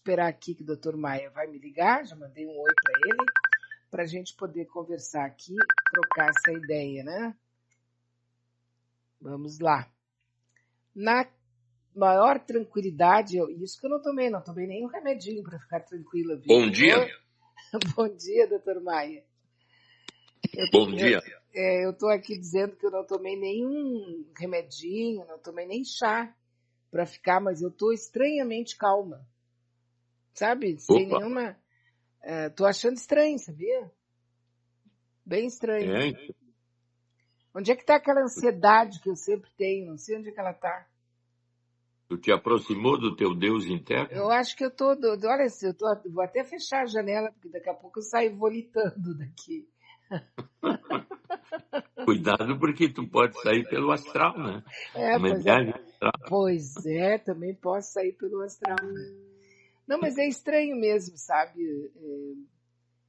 esperar aqui que o Dr. Maia vai me ligar, já mandei um oi para ele, para a gente poder conversar aqui, trocar essa ideia, né? Vamos lá. Na maior tranquilidade, isso que eu não tomei nenhum remedinho para ficar tranquila, viu? Bom dia. Bom dia, doutor Maia. Bom dia. Eu estou aqui dizendo que eu não tomei nenhum remedinho, não tomei nem chá para ficar, mas eu estou estranhamente calma. Sabe? Sem Opa. nenhuma. Tô achando estranho, sabia? Bem estranho. Onde é que está aquela ansiedade que eu sempre tenho? Não sei onde é que ela está. Tu te aproximou do teu Deus interno? Eu acho que eu tô. Olha, vou até fechar a janela, porque daqui a pouco eu saio volitando daqui. Cuidado, porque tu pode sair pelo astral, né? Pois é, também posso sair pelo astral, né? Não, mas é estranho mesmo, sabe?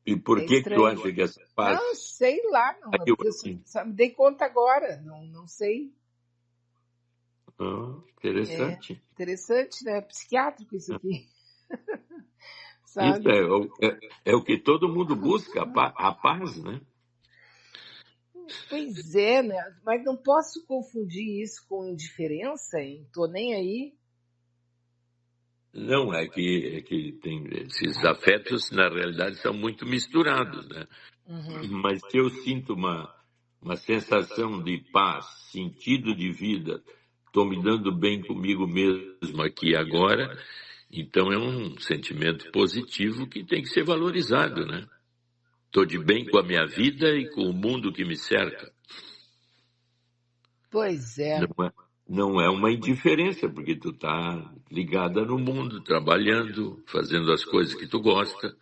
E por que tu acha que essa paz... Não, sei lá, não. Eu me dei conta agora, não sei. Interessante. Interessante, né? Psiquiátrico isso aqui. Isso é o que todo mundo busca, a paz, né? Pois é, né? Mas não posso confundir isso com indiferença, hein? Tô nem aí. Não, é que tem esses afetos, na realidade, são muito misturados, né? Uhum. Mas se eu sinto uma sensação de paz, sentido de vida, estou me dando bem comigo mesmo aqui e agora, então é um sentimento positivo que tem que ser valorizado, né? Estou de bem com a minha vida e com o mundo que me cerca. Pois é. Não é uma indiferença, porque tu está ligada no mundo, trabalhando, fazendo as coisas que tu gosta,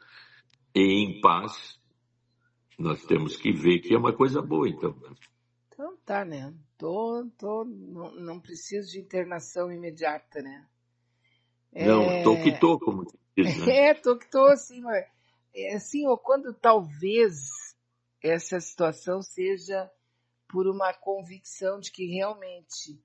e em paz. Nós temos que ver que é uma coisa boa, então. Então tá, né? Não preciso de internação imediata, né? Não, tô que tô, como se diz, né? Tô que tô, assim, mas, assim, ou quando talvez essa situação seja por uma convicção de que realmente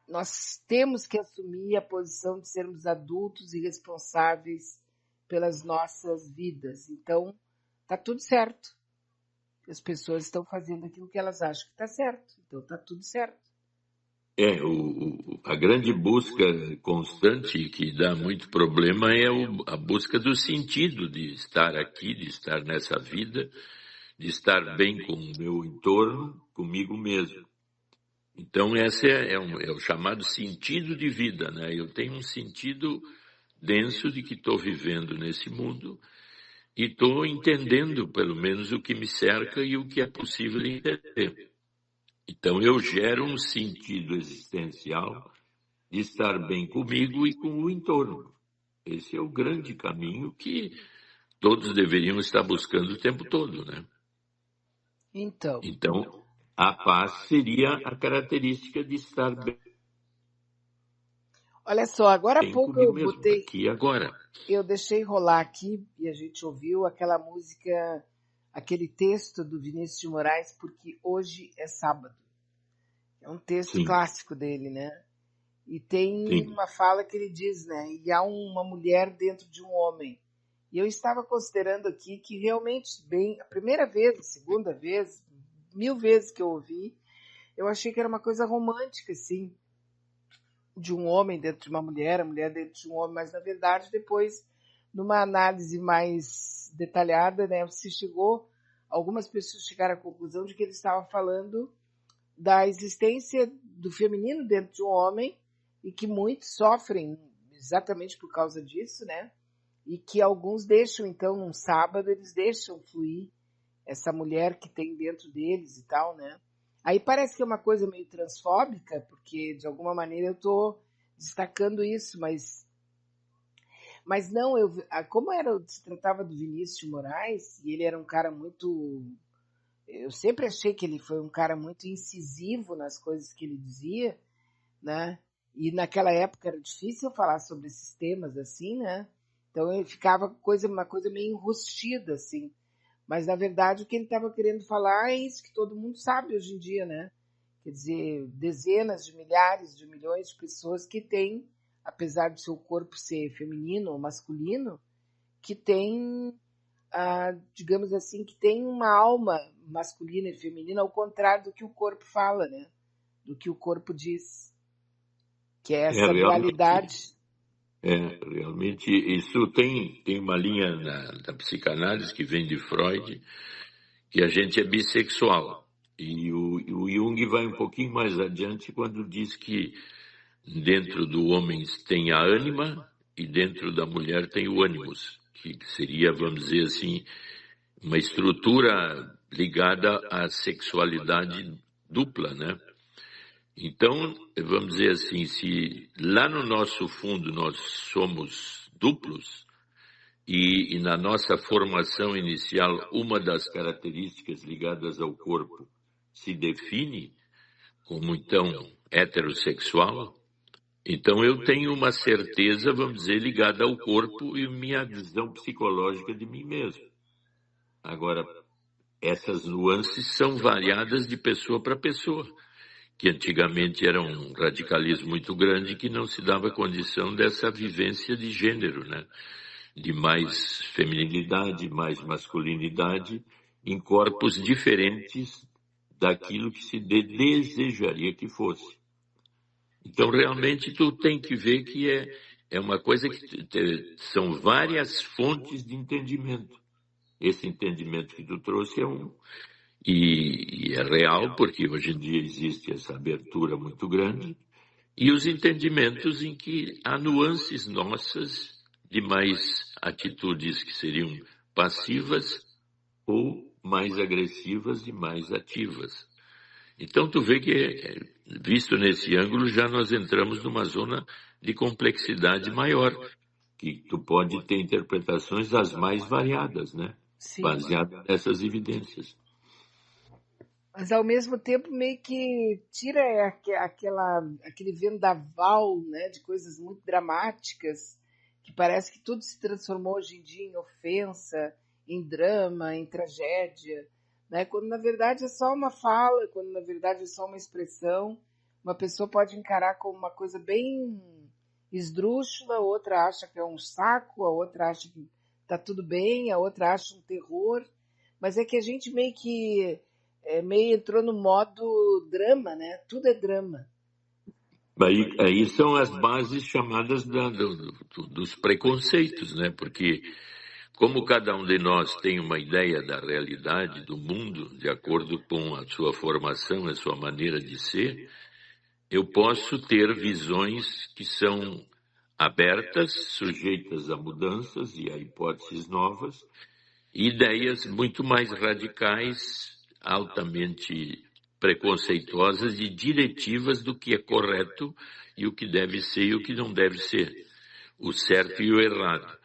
nós temos que assumir a posição de sermos adultos e responsáveis pelas nossas vidas. Então, tá tudo certo. As pessoas estão fazendo aquilo que elas acham que está certo. Então, tá tudo certo. A grande busca constante que dá muito problema é a busca do sentido de estar aqui, de estar nessa vida, de estar bem com o meu entorno, comigo mesmo. Então, esse é o chamado sentido de vida, né? Eu tenho um sentido denso de que estou vivendo nesse mundo e estou entendendo, pelo menos, o que me cerca e o que é possível entender. Então, eu gero um sentido existencial de estar bem comigo e com o entorno. Esse é o grande caminho que todos deveriam estar buscando o tempo todo, né? Então, a paz seria a característica de estar bem. Olha só, agora há pouco eu botei... Aqui agora. Eu deixei rolar aqui e a gente ouviu aquela música, aquele texto do Vinícius de Moraes, porque hoje é sábado. É um texto clássico dele, né? E tem uma fala que ele diz, né? E há uma mulher dentro de um homem. E eu estava considerando aqui que realmente, a primeira vez, a segunda vez, 1000 vezes que eu ouvi, eu achei que era uma coisa romântica, assim, de um homem dentro de uma mulher, a mulher dentro de um homem, mas na verdade depois, numa análise mais detalhada, né, algumas pessoas chegaram à conclusão de que ele estava falando da existência do feminino dentro de um homem e que muitos sofrem exatamente por causa disso, né? E que alguns deixam, então, num sábado, eles deixam fluir essa mulher que tem dentro deles e tal, né? Aí parece que é uma coisa meio transfóbica, porque de alguma maneira eu estou destacando isso, mas não, como se tratava do Vinícius de Moraes, e ele era um cara muito... Eu sempre achei que ele foi um cara muito incisivo nas coisas que ele dizia, né? E naquela época era difícil falar sobre esses temas assim, né? Então ele ficava uma coisa meio enrustida, assim. Mas, na verdade, o que ele estava querendo falar é isso que todo mundo sabe hoje em dia, né? Quer dizer, dezenas de milhares de milhões de pessoas que têm apesar do seu corpo ser feminino ou masculino, que tem, digamos assim, que tem uma alma masculina e feminina, ao contrário do que o corpo fala, né? Do que o corpo diz, que é essa dualidade. Realmente isso tem uma linha da psicanálise que vem de Freud, que a gente é bissexual. E o Jung vai um pouquinho mais adiante quando diz que dentro do homem tem a ânima e dentro da mulher tem o ânimos, que seria, vamos dizer assim, uma estrutura ligada à sexualidade dupla, né? Então, vamos dizer assim, se lá no nosso fundo nós somos duplos e na nossa formação inicial uma das características ligadas ao corpo se define como então heterossexual, então eu tenho uma certeza, vamos dizer, ligada ao corpo e minha visão psicológica de mim mesmo. Agora, essas nuances são variadas de pessoa para pessoa, que antigamente era um radicalismo muito grande que não se dava condição dessa vivência de gênero, né? De mais feminilidade, mais masculinidade, em corpos diferentes daquilo que se desejaria que fosse. Então, realmente, tu tem que ver que é uma coisa que são várias fontes de entendimento. Esse entendimento que tu trouxe é e é real, porque hoje em dia existe essa abertura muito grande, e os entendimentos em que há nuances nossas de mais atitudes que seriam passivas ou mais agressivas e mais ativas. Então, tu vê que, visto nesse ângulo, já nós entramos numa zona de complexidade maior, que tu pode ter interpretações das mais variadas, né? Sim. Baseadas nessas evidências. Mas, ao mesmo tempo, meio que tira aquele vendaval, né, de coisas muito dramáticas, que parece que tudo se transformou hoje em dia em ofensa, em drama, em tragédia, né? Quando na verdade é só uma fala, quando na verdade é só uma expressão. Uma pessoa pode encarar como uma coisa bem esdrúxula, a outra acha que é um saco, a outra acha que tá tudo bem, a outra acha um terror, mas é que a gente meio entrou no modo drama, né? Tudo é drama. Aí são as bases chamadas dos preconceitos, né? Porque como cada um de nós tem uma ideia da realidade, do mundo, de acordo com a sua formação, a sua maneira de ser, eu posso ter visões que são abertas, sujeitas a mudanças e a hipóteses novas, e ideias muito mais radicais, altamente preconceituosas e diretivas do que é correto e o que deve ser e o que não deve ser, o certo e o errado.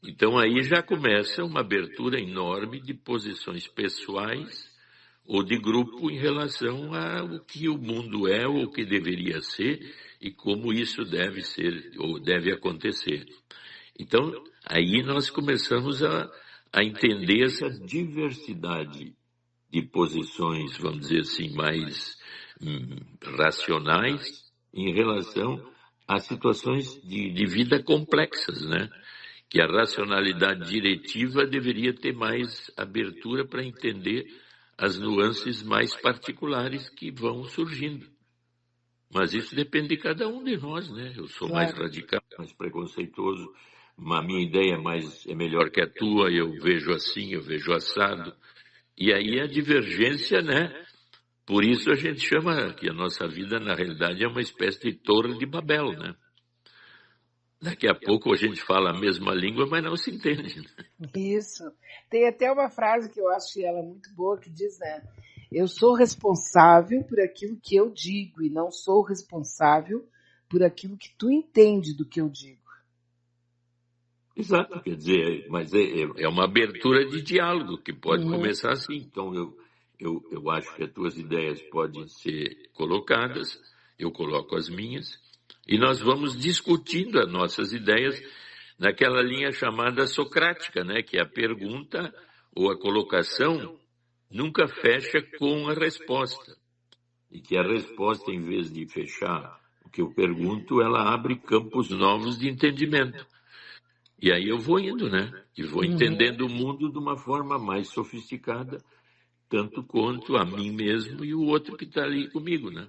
Então aí já começa uma abertura enorme de posições pessoais ou de grupo em relação ao que o mundo é ou o que deveria ser e como isso deve ser ou deve acontecer. Então aí nós começamos a entender essa diversidade de posições, vamos dizer assim, mais racionais em relação a situações de vida complexas, né? Que a racionalidade diretiva deveria ter mais abertura para entender as nuances mais particulares que vão surgindo. Mas isso depende de cada um de nós, né? Eu sou mais radical, mais preconceituoso, a minha ideia é melhor que a tua, eu vejo assim, eu vejo assado. E aí a divergência, né? Por isso a gente chama que a nossa vida, na realidade, é uma espécie de torre de Babel, né? Daqui a pouco a gente fala a mesma língua, mas não se entende. Isso. Tem até uma frase que eu acho ela muito boa, que diz, né? Eu sou responsável por aquilo que eu digo e não sou responsável por aquilo que tu entende do que eu digo. Exato, quer dizer, mas é uma abertura de diálogo que pode começar assim. Então, eu acho que as tuas ideias podem ser colocadas, eu coloco as minhas, e nós vamos discutindo as nossas ideias naquela linha chamada socrática, né? Que a pergunta ou a colocação nunca fecha com a resposta. E que a resposta, em vez de fechar que eu pergunto, ela abre campos novos de entendimento. E aí eu vou indo, né? E vou entendendo o mundo de uma forma mais sofisticada, tanto quanto a mim mesmo e o outro que está ali comigo, né?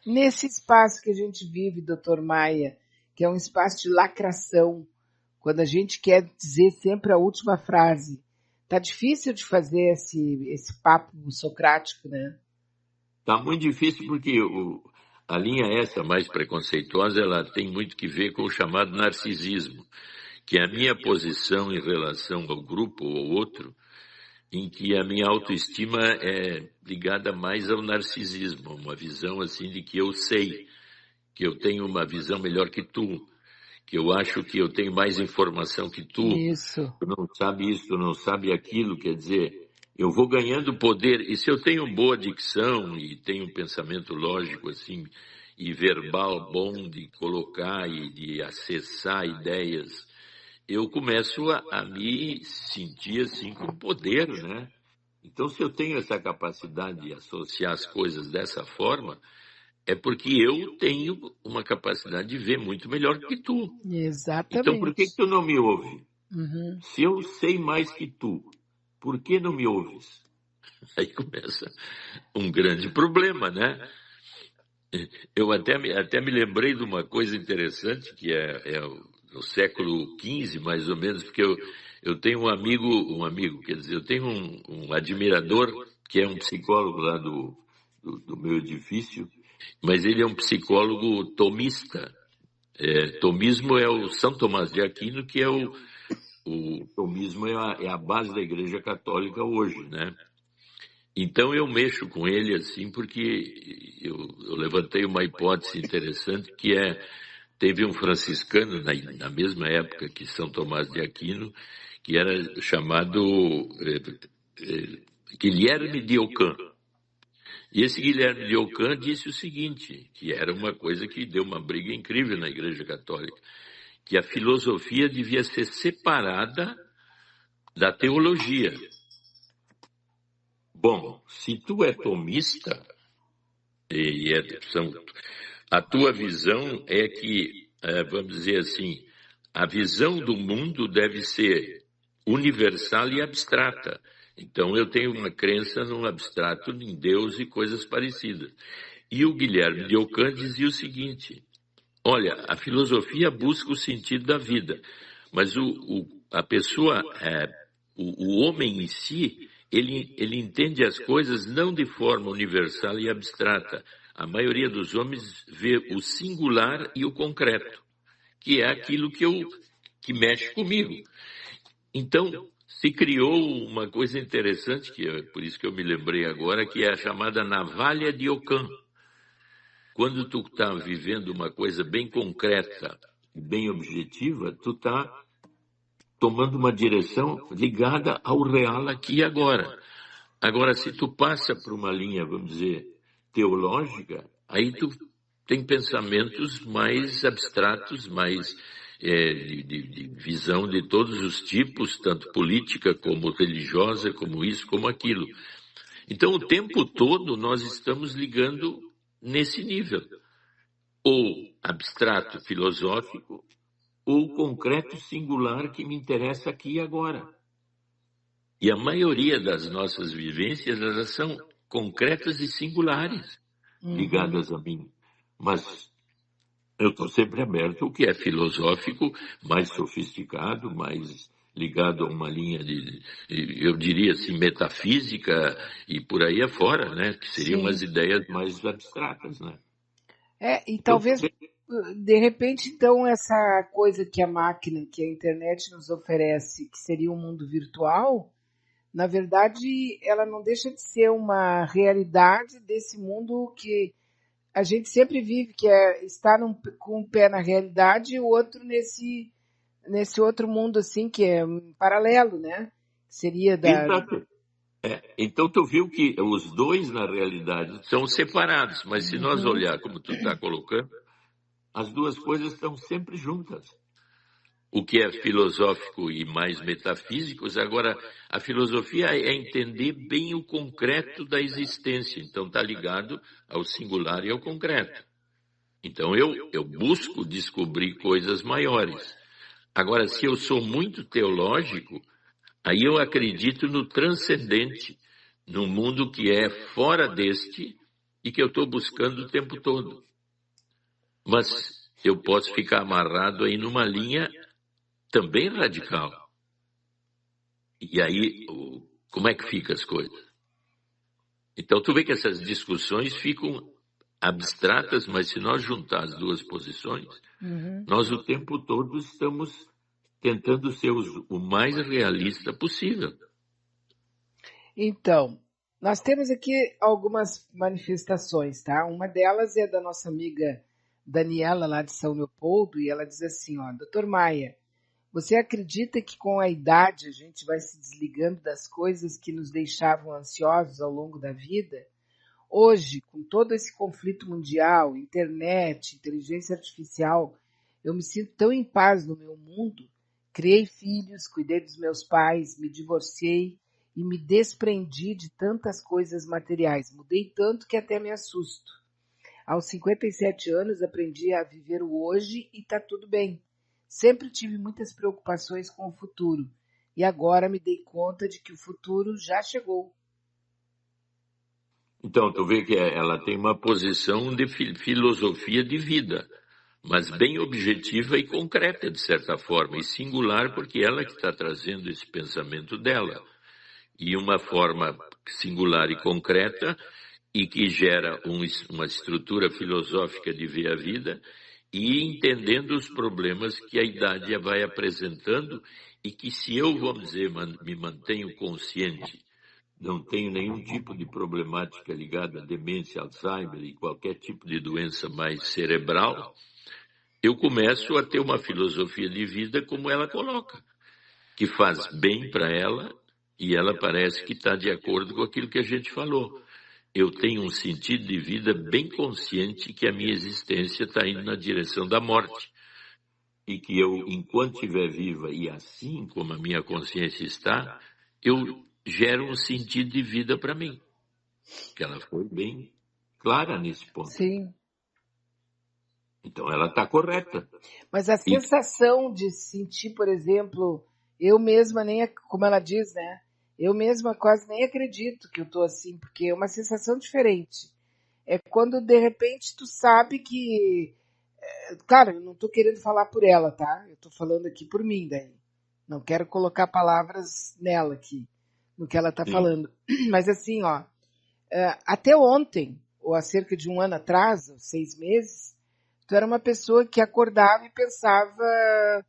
Nesse espaço que a gente vive, doutor Maia, que é um espaço de lacração, quando a gente quer dizer sempre a última frase, tá difícil de fazer esse papo socrático, né? Tá muito difícil porque a linha essa mais preconceituosa, ela tem muito que ver com o chamado narcisismo, que é a minha posição em relação ao grupo ou ao outro, em que a minha autoestima é ligada mais ao narcisismo, uma visão assim de que eu sei, que eu tenho uma visão melhor que tu, que eu acho que eu tenho mais informação que Isso. tu não sabe isso, tu não sabe aquilo, quer dizer, eu vou ganhando poder, e se eu tenho boa dicção e tenho um pensamento lógico assim, e verbal bom de colocar e de acessar ideias, eu começo a me sentir assim com poder, né? Então, se eu tenho essa capacidade de associar as coisas dessa forma, é porque eu tenho uma capacidade de ver muito melhor que tu. Então, por que Exatamente. tu não me ouve? Uhum. Se eu sei mais que tu, por que não me ouves? Aí começa um grande problema, né? Eu até me lembrei de uma coisa interessante, que é no século XV, mais ou menos, porque eu tenho um amigo, quer dizer, eu tenho um admirador, que é um psicólogo lá do meu edifício, mas ele é um psicólogo tomista. Tomismo é o São Tomás de Aquino, que é o tomismo é a base da Igreja Católica hoje, né? Então eu mexo com ele assim porque eu levantei uma hipótese interessante que teve um franciscano na mesma época que São Tomás de Aquino, que era chamado Guilherme de Ockham. E esse Guilherme de Ockham disse o seguinte, que era uma coisa que deu uma briga incrível na Igreja Católica, que a filosofia devia ser separada da teologia. Bom, se tu é tomista, a tua visão é que, vamos dizer assim, a visão do mundo deve ser universal e abstrata. Então eu tenho uma crença no abstrato, em Deus e coisas parecidas. E o Guilherme de Ockham dizia o seguinte, olha, a filosofia busca o sentido da vida, mas a pessoa, o homem em si, ele entende as coisas não de forma universal e abstrata. A maioria dos homens vê o singular e o concreto, que é aquilo que mexe comigo. Então, se criou uma coisa interessante, que é por isso que eu me lembrei agora, que é a chamada navalha de Ockham. Quando tu está vivendo uma coisa bem concreta, bem objetiva, tu está tomando uma direção ligada ao real aqui e agora. Agora, se tu passa por uma linha, vamos dizer, teológica, aí tu tem pensamentos mais abstratos, mais de visão de todos os tipos, tanto política como religiosa, como isso, como aquilo. Então, o tempo todo nós estamos ligando nesse nível, ou abstrato filosófico, ou concreto singular que me interessa aqui e agora. E a maioria das nossas vivências, elas são concretas e singulares, ligadas a mim. Mas eu estou sempre aberto ao que é filosófico, mais sofisticado, mais ligado a uma linha eu diria assim, metafísica e por aí afora, né? Que seriam as ideias mais abstratas, né? E talvez, de repente, então, essa coisa que a máquina, que a internet nos oferece, que seria um mundo virtual, na verdade, ela não deixa de ser uma realidade desse mundo que a gente sempre vive, que é estar com um pé na realidade e o outro nesse outro mundo, assim, que é um paralelo, né? Seria Exato. Então tu viu que os dois, na realidade, são separados, mas se nós olhar como tu está colocando, as duas coisas estão sempre juntas. O que é filosófico e mais metafísico, agora a filosofia é entender bem o concreto da existência, então está ligado ao singular e ao concreto. Então eu busco descobrir coisas maiores. Agora, se eu sou muito teológico, aí eu acredito no transcendente, no mundo que é fora deste e que eu estou buscando o tempo todo. Mas eu posso ficar amarrado aí numa linha também radical. E aí, como é que ficam as coisas? Então, tu vê que essas discussões ficam abstratas, mas se nós juntar as duas posições, nós o tempo todo estamos tentando ser o mais realista possível. Então, nós temos aqui algumas manifestações, tá? Uma delas é da nossa amiga Daniela, lá de São Leopoldo, e ela diz assim, ó, Dr. Maia, você acredita que com a idade a gente vai se desligando das coisas que nos deixavam ansiosos ao longo da vida? Hoje, com todo esse conflito mundial, internet, inteligência artificial, eu me sinto tão em paz no meu mundo. Criei filhos, cuidei dos meus pais, me divorciei e me desprendi de tantas coisas materiais. Mudei tanto que até me assusto. Aos 57 anos aprendi a viver o hoje e está tudo bem. Sempre tive muitas preocupações com o futuro e agora me dei conta de que o futuro já chegou. Então, tu vê que ela tem uma posição de filosofia de vida, mas bem objetiva e concreta, de certa forma, e singular, porque ela que está trazendo esse pensamento dela. E uma forma singular e concreta, e que gera uma estrutura filosófica de ver a vida, e entendendo os problemas que a idade vai apresentando, e que se eu, vamos dizer, me mantenho consciente, não tenho nenhum tipo de problemática ligada à demência, Alzheimer e qualquer tipo de doença mais cerebral, eu começo a ter uma filosofia de vida como ela coloca, que faz bem para ela e ela parece que está de acordo com aquilo que a gente falou. Eu tenho um sentido de vida bem consciente que a minha existência está indo na direção da morte e que eu, enquanto estiver viva e assim como a minha consciência está, eu gera um sentido de vida para mim. Que ela foi bem clara nesse ponto. Sim. Então ela está correta. Mas a sensação de sentir, por exemplo, eu mesma nem, como ela diz, né? Eu mesma quase nem acredito que eu tô assim, porque é uma sensação diferente. É quando de repente tu sabe que, cara, eu não tô querendo falar por ela, tá? Eu tô falando aqui por mim, daí. Não quero colocar palavras nela aqui, no que ela tá falando. Mas assim, ó, até ontem, ou há cerca de um ano atrás, 6 meses, tu era uma pessoa que acordava e pensava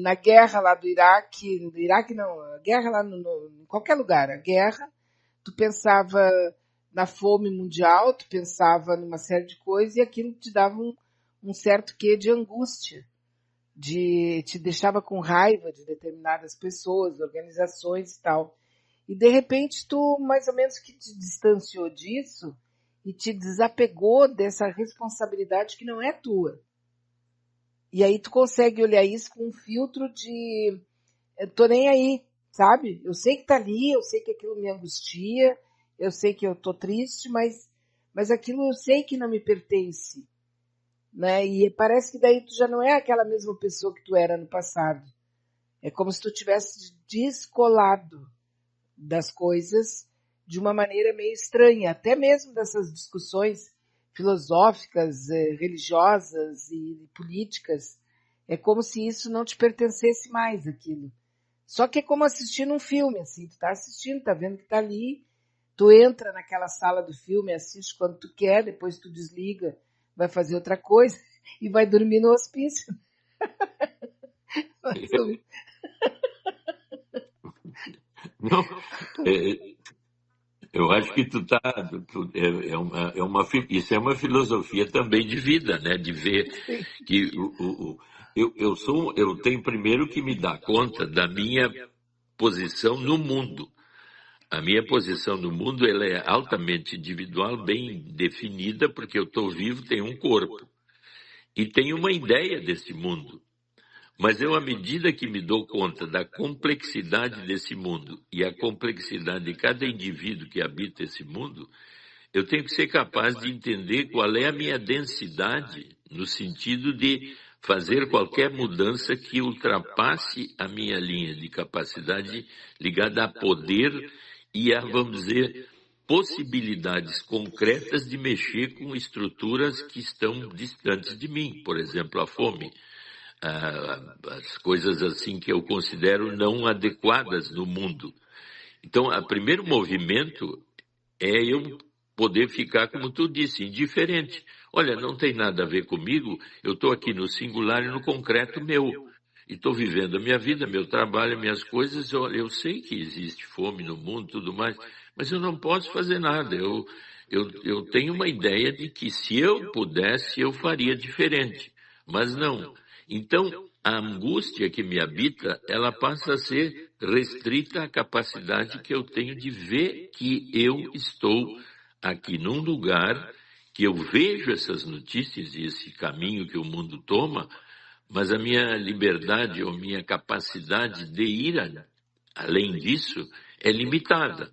na guerra lá do Iraque não, a guerra lá em qualquer lugar, a guerra, tu pensava na fome mundial, tu pensava numa série de coisas e aquilo te dava um certo quê de angústia, te deixava com raiva de determinadas pessoas, organizações e tal. E de repente tu mais ou menos que te distanciou disso e te desapegou dessa responsabilidade que não é tua. E aí tu consegue olhar isso com um filtro de tô nem aí, sabe? Eu sei que tá ali, eu sei que aquilo me angustia, eu sei que eu tô triste, mas aquilo eu sei que não me pertence. Né? E parece que daí tu já não é aquela mesma pessoa que tu era no passado. É como se tu tivesse descolado das coisas de uma maneira meio estranha, até mesmo dessas discussões filosóficas, religiosas e políticas. É como se isso não te pertencesse mais, aquilo. Só que é como assistir um filme, assim, tu tá assistindo, tá vendo que tá ali, tu entra naquela sala do filme, assiste quando tu quer, depois tu desliga, vai fazer outra coisa e vai dormir no hospício. Não, eu acho que isso é uma filosofia também de vida, né? De ver que eu tenho primeiro que me dar conta da minha posição no mundo. A minha posição no mundo ela é altamente individual, bem definida, porque eu estou vivo, tenho um corpo e tenho uma ideia desse mundo. Mas eu, à medida que me dou conta da complexidade desse mundo e a complexidade de cada indivíduo que habita esse mundo, eu tenho que ser capaz de entender qual é a minha densidade, no sentido de fazer qualquer mudança que ultrapasse a minha linha de capacidade ligada a poder e a, vamos dizer, possibilidades concretas de mexer com estruturas que estão distantes de mim, por exemplo, a fome, as coisas assim que eu considero não adequadas no mundo. Então, o primeiro movimento é eu poder ficar, como tu disse, indiferente. Olha, não tem nada a ver comigo, eu estou aqui no singular e no concreto meu. E estou vivendo a minha vida, meu trabalho, minhas coisas. Olha, eu sei que existe fome no mundo e tudo mais, mas eu não posso fazer nada. Eu tenho uma ideia de que se eu pudesse, eu faria diferente. Mas não. Então, a angústia que me habita, ela passa a ser restrita à capacidade que eu tenho de ver que eu estou aqui num lugar que eu vejo essas notícias e esse caminho que o mundo toma, mas a minha liberdade ou minha capacidade de ir além disso é limitada.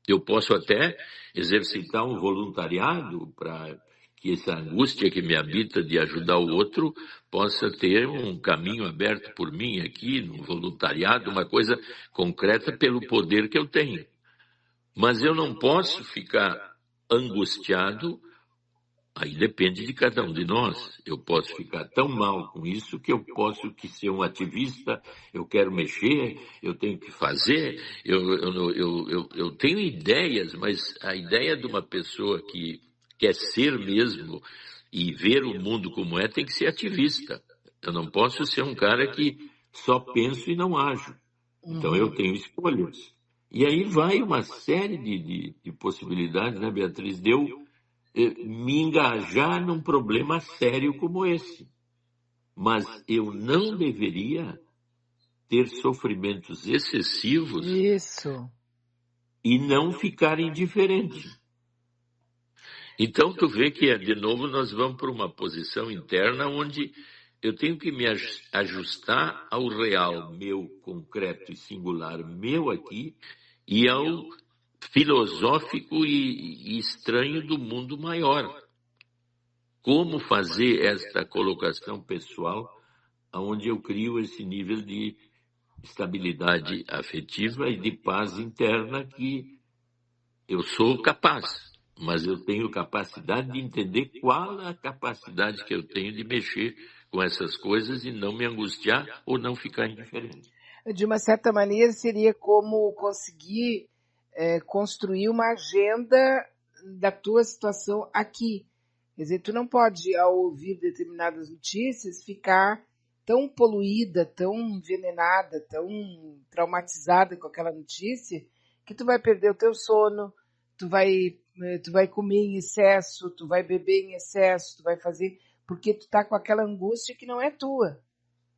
Eu posso até exercitar um voluntariado para que essa angústia que me habita de ajudar o outro possa ter um caminho aberto por mim aqui, no voluntariado, uma coisa concreta pelo poder que eu tenho. Mas eu não posso ficar angustiado. Aí depende de cada um de nós. Eu posso ficar tão mal com isso que eu posso que ser um ativista, eu quero mexer, eu tenho que fazer, eu tenho ideias, mas a ideia de uma pessoa que quer ser mesmo e ver o mundo como é tem que ser ativista. Eu não posso ser um cara que só penso e não ajo. Então eu tenho escolhas. E aí vai uma série de possibilidades, né, Beatriz? Me engajar num problema sério como esse. Mas eu não deveria ter sofrimentos excessivos e não ficar indiferente. Então, tu vê que, de novo, nós vamos para uma posição interna onde eu tenho que me ajustar ao real meu, concreto e singular meu aqui e ao filosófico e estranho do mundo maior. Como fazer esta colocação pessoal onde eu crio esse nível de estabilidade afetiva e de paz interna que eu sou capaz, mas eu tenho capacidade de entender qual a capacidade que eu tenho de mexer com essas coisas e não me angustiar ou não ficar indiferente. De uma certa maneira, seria como conseguir construir uma agenda da tua situação aqui. Quer dizer, tu não pode, ao ouvir determinadas notícias, ficar tão poluída, tão envenenada, tão traumatizada com aquela notícia, que tu vai perder o teu sono, tu vai comer em excesso, tu vai beber em excesso, tu vai fazer, porque tu tá com aquela angústia que não é tua,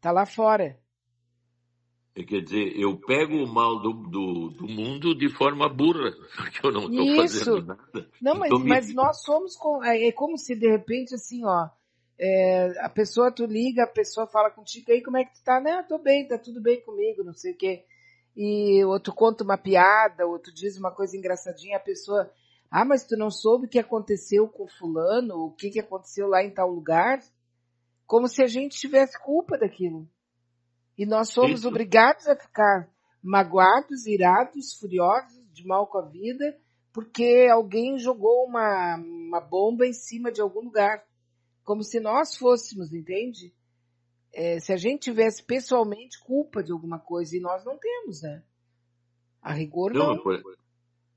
tá lá fora. Quer dizer, eu pego o mal do mundo de forma burra, porque eu não estou fazendo nada. Não, mas nós somos, é como se de repente assim, ó, a pessoa, tu liga, a pessoa fala contigo, aí como é que tu tá? Não, tô bem, tá tudo bem comigo, não sei o quê. E outro conta uma piada, outro diz uma coisa engraçadinha, a pessoa, mas tu não soube o que aconteceu com fulano, o que aconteceu lá em tal lugar? Como se a gente tivesse culpa daquilo. E nós somos obrigados a ficar magoados, irados, furiosos, de mal com a vida, porque alguém jogou uma bomba em cima de algum lugar. Como se nós fôssemos, entende? Se a gente tivesse pessoalmente culpa de alguma coisa, e nós não temos, né? A rigor, não.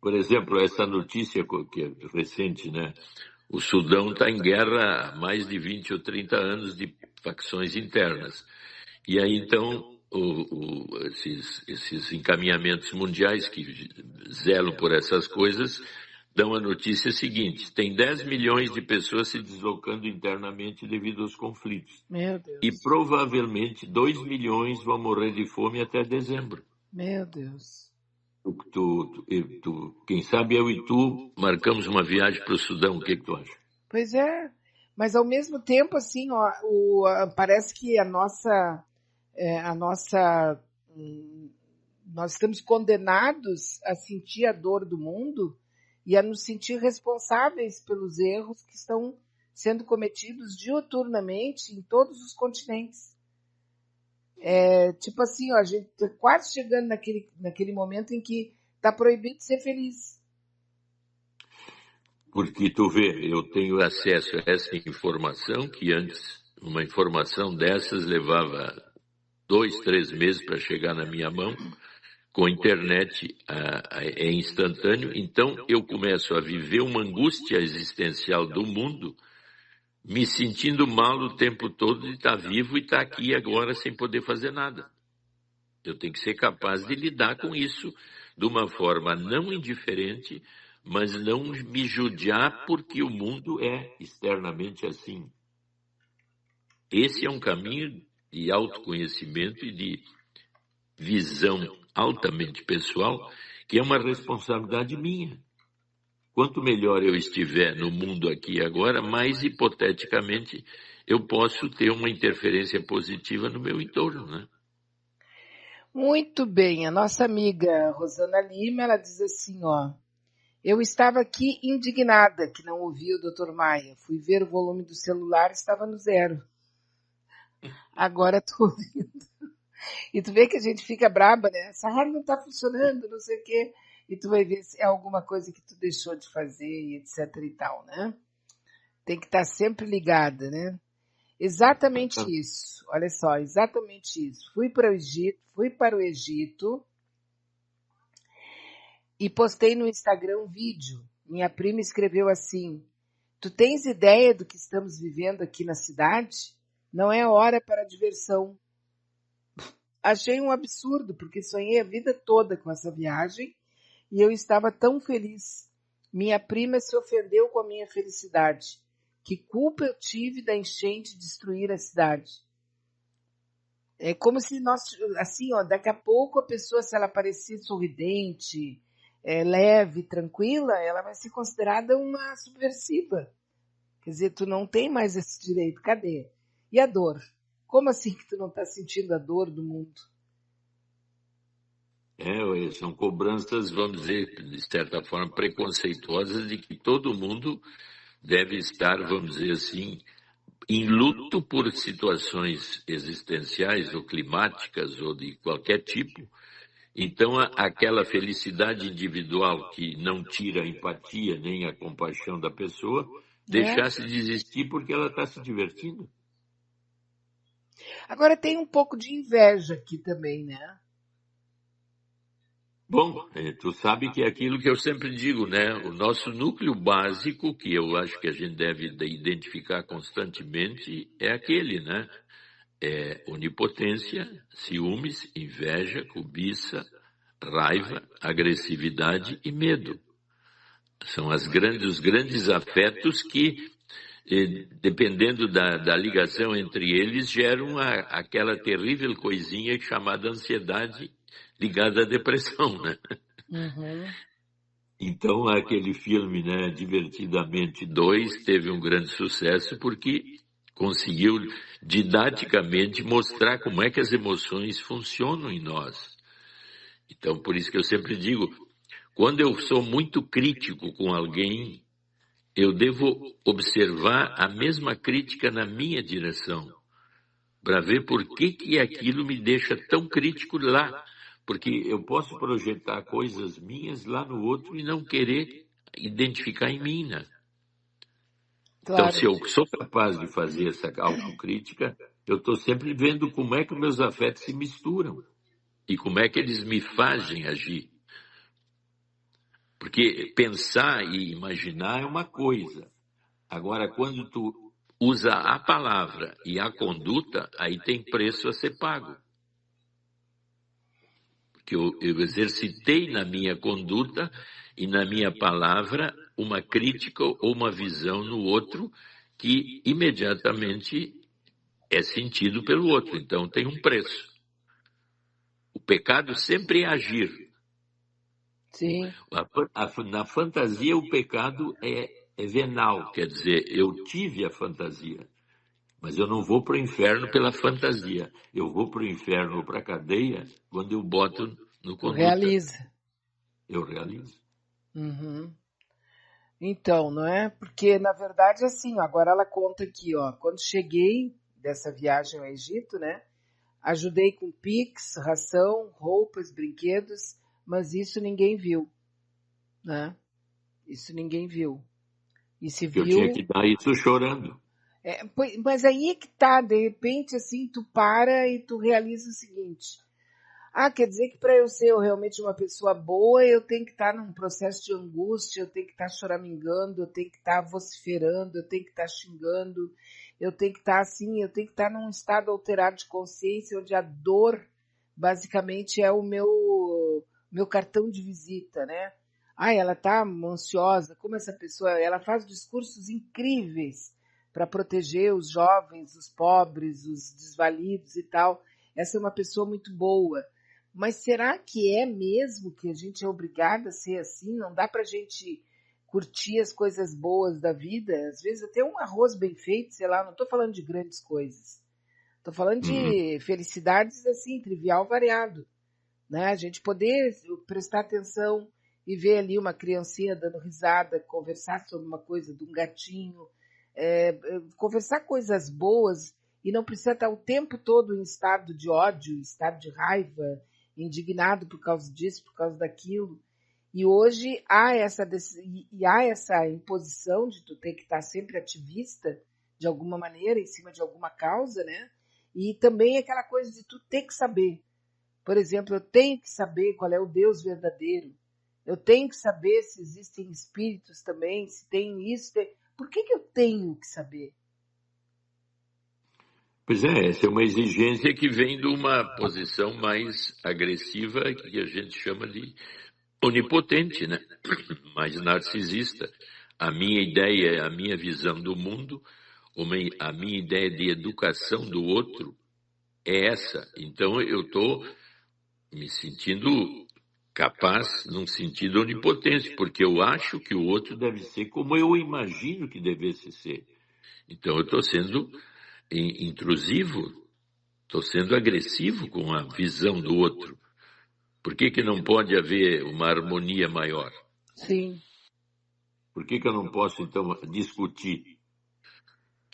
Por exemplo, essa notícia que é recente, né? O Sudão está em guerra há mais de 20 ou 30 anos de facções internas. E aí, então, esses encaminhamentos mundiais que zelam por essas coisas dão a notícia seguinte: tem 10 milhões de pessoas se deslocando internamente devido aos conflitos. Meu Deus. E provavelmente 2 milhões vão morrer de fome até dezembro. Meu Deus. Quem sabe eu e tu marcamos uma viagem para o Sudão, o que tu acha? Pois é, mas ao mesmo tempo, assim, ó, parece que nós estamos condenados a sentir a dor do mundo e a nos sentir responsáveis pelos erros que estão sendo cometidos diuturnamente em todos os continentes. Tipo assim, ó, a gente está quase chegando naquele momento em que está proibido ser feliz. Porque tu vê, eu tenho acesso a essa informação que antes, uma informação dessas levava 2, 3 meses para chegar na minha mão. Com a internet é instantâneo, então eu começo a viver uma angústia existencial do mundo, me sentindo mal o tempo todo de estar vivo e estar aqui agora sem poder fazer nada. Eu tenho que ser capaz de lidar com isso de uma forma não indiferente, mas não me judiar porque o mundo é externamente assim. Esse é um caminho de autoconhecimento e de visão altamente pessoal, que é uma responsabilidade minha. Quanto melhor eu estiver no mundo aqui e agora, mais hipoteticamente eu posso ter uma interferência positiva no meu entorno, né? Muito bem, a nossa amiga Rosana Lima, ela diz assim, ó, eu estava aqui indignada que não ouvi o Dr. Maia, fui ver o volume do celular, estava no 0. Agora estou ouvindo. E tu vê que a gente fica braba, né? Essa rádio não está funcionando, não sei o quê. E tu vai ver se é alguma coisa que tu deixou de fazer, etc e tal, né? Tem que estar sempre ligada, né? Exatamente isso. Olha só, exatamente isso. Fui para o Egito e postei no Instagram um vídeo. Minha prima escreveu assim: tu tens ideia do que estamos vivendo aqui na cidade? Não é hora para diversão. Achei um absurdo, porque sonhei a vida toda com essa viagem e eu estava tão feliz. Minha prima se ofendeu com a minha felicidade. Que culpa eu tive da enchente destruir a cidade? É como se nós, assim, ó, daqui a pouco a pessoa, se ela parecer sorridente, leve, tranquila, ela vai ser considerada uma subversiva. Quer dizer, tu não tem mais esse direito. Cadê? E a dor? Como assim que tu não está sentindo a dor do mundo? São cobranças, vamos dizer, de certa forma, preconceituosas de que todo mundo deve estar, vamos dizer assim, em luto por situações existenciais ou climáticas ou de qualquer tipo. Então, aquela felicidade individual que não tira a empatia nem a compaixão da pessoa, deixasse de existir porque ela está se divertindo. Agora tem um pouco de inveja aqui também, né? Bom, tu sabe que é aquilo que eu sempre digo, né? O nosso núcleo básico, que eu acho que a gente deve identificar constantemente, é aquele, né? É onipotência, ciúmes, inveja, cobiça, raiva, agressividade e medo. São os grandes afetos que, dependendo da ligação entre eles, geram aquela terrível coisinha chamada ansiedade ligada à depressão, né? Uhum. Então, aquele filme, né, Divertidamente 2, teve um grande sucesso porque conseguiu didaticamente mostrar como é que as emoções funcionam em nós. Então, por isso que eu sempre digo, quando eu sou muito crítico com alguém, eu devo observar a mesma crítica na minha direção, para ver por que aquilo me deixa tão crítico lá. Porque eu posso projetar coisas minhas lá no outro e não querer identificar em mim, né? Claro. Então, se eu sou capaz de fazer essa autocrítica, eu estou sempre vendo como é que meus afetos se misturam e como é que eles me fazem agir. Porque pensar e imaginar é uma coisa. Agora, quando tu usa a palavra e a conduta, aí tem preço a ser pago. Porque eu exercitei na minha conduta e na minha palavra uma crítica ou uma visão no outro que imediatamente é sentido pelo outro. Então tem um preço. O pecado sempre é agir. Sim. Na fantasia, o pecado é venal, quer dizer, eu tive a fantasia, mas eu não vou para o inferno pela fantasia. Eu vou para o inferno ou para a cadeia quando eu boto no conduta. Tu realiza. Eu realizo. Uhum. Então, não é? Porque, na verdade, assim, ó, agora ela conta aqui, ó, quando cheguei dessa viagem ao Egito, né? Ajudei com Pix, ração, roupas, brinquedos, mas isso ninguém viu, né? Isso ninguém viu. E se Eu tinha viu. que dar isso chorando. Mas aí é que tá, de repente, assim, tu para e tu realiza o seguinte. Ah, quer dizer que para eu ser realmente uma pessoa boa, eu tenho que estar num processo de angústia, eu tenho que estar choramingando, eu tenho que estar vociferando, eu tenho que estar xingando, eu tenho que estar assim, eu tenho que estar num estado alterado de consciência, onde a dor basicamente é o meu cartão de visita, né? Ah, ela está ansiosa, como essa pessoa, ela faz discursos incríveis para proteger os jovens, os pobres, os desvalidos e tal. Essa é uma pessoa muito boa. Mas será que é mesmo que a gente é obrigado a ser assim? Não dá para a gente curtir as coisas boas da vida? Às vezes até um arroz bem feito, sei lá, não estou falando de grandes coisas. Estou falando Uhum. de felicidades assim, trivial, variado, né? A gente poder prestar atenção e ver ali uma criancinha dando risada, conversar sobre uma coisa de um gatinho, conversar coisas boas e não precisa estar o tempo todo em estado de ódio, estado de raiva, indignado por causa disso, por causa daquilo. E hoje há essa imposição de tu ter que estar sempre ativista de alguma maneira, em cima de alguma causa, né? E também aquela coisa de tu ter que saber. Por exemplo, eu tenho que saber qual é o Deus verdadeiro. Eu tenho que saber se existem espíritos também, se tem isso. Por que eu tenho que saber? Pois é, essa é uma exigência que vem de uma posição mais agressiva, que a gente chama de onipotente, né? Mais narcisista. A minha ideia, a minha visão do mundo, a minha ideia de educação do outro é essa. Então eu estou me sentindo capaz num sentido onipotente, porque eu acho que o outro deve ser como eu imagino que devesse ser. Então eu estou sendo intrusivo, estou sendo agressivo com a visão do outro. Por que não pode haver uma harmonia maior? Sim. Por que eu não posso, então, discutir?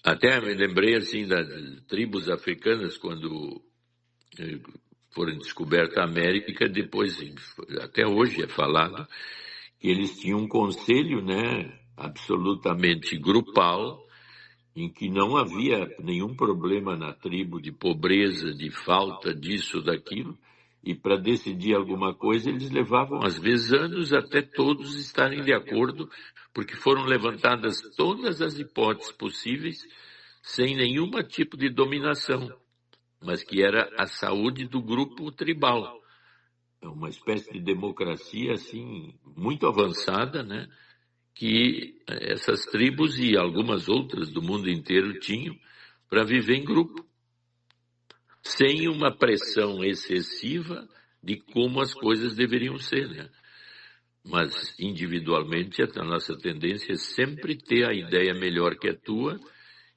Até me lembrei, assim, das tribos africanas, quando foram descobertas a América, depois, até hoje é falado, que eles tinham um conselho, né, absolutamente grupal, em que não havia nenhum problema na tribo de pobreza, de falta disso, daquilo, e para decidir alguma coisa eles levavam às vezes anos até todos estarem de acordo, porque foram levantadas todas as hipóteses possíveis sem nenhum tipo de dominação, mas que era a saúde do grupo tribal. É uma espécie de democracia assim muito avançada, né? Que essas tribos e algumas outras do mundo inteiro tinham para viver em grupo, sem uma pressão excessiva de como as coisas deveriam ser, né? Mas individualmente a nossa tendência é sempre ter a ideia melhor que a tua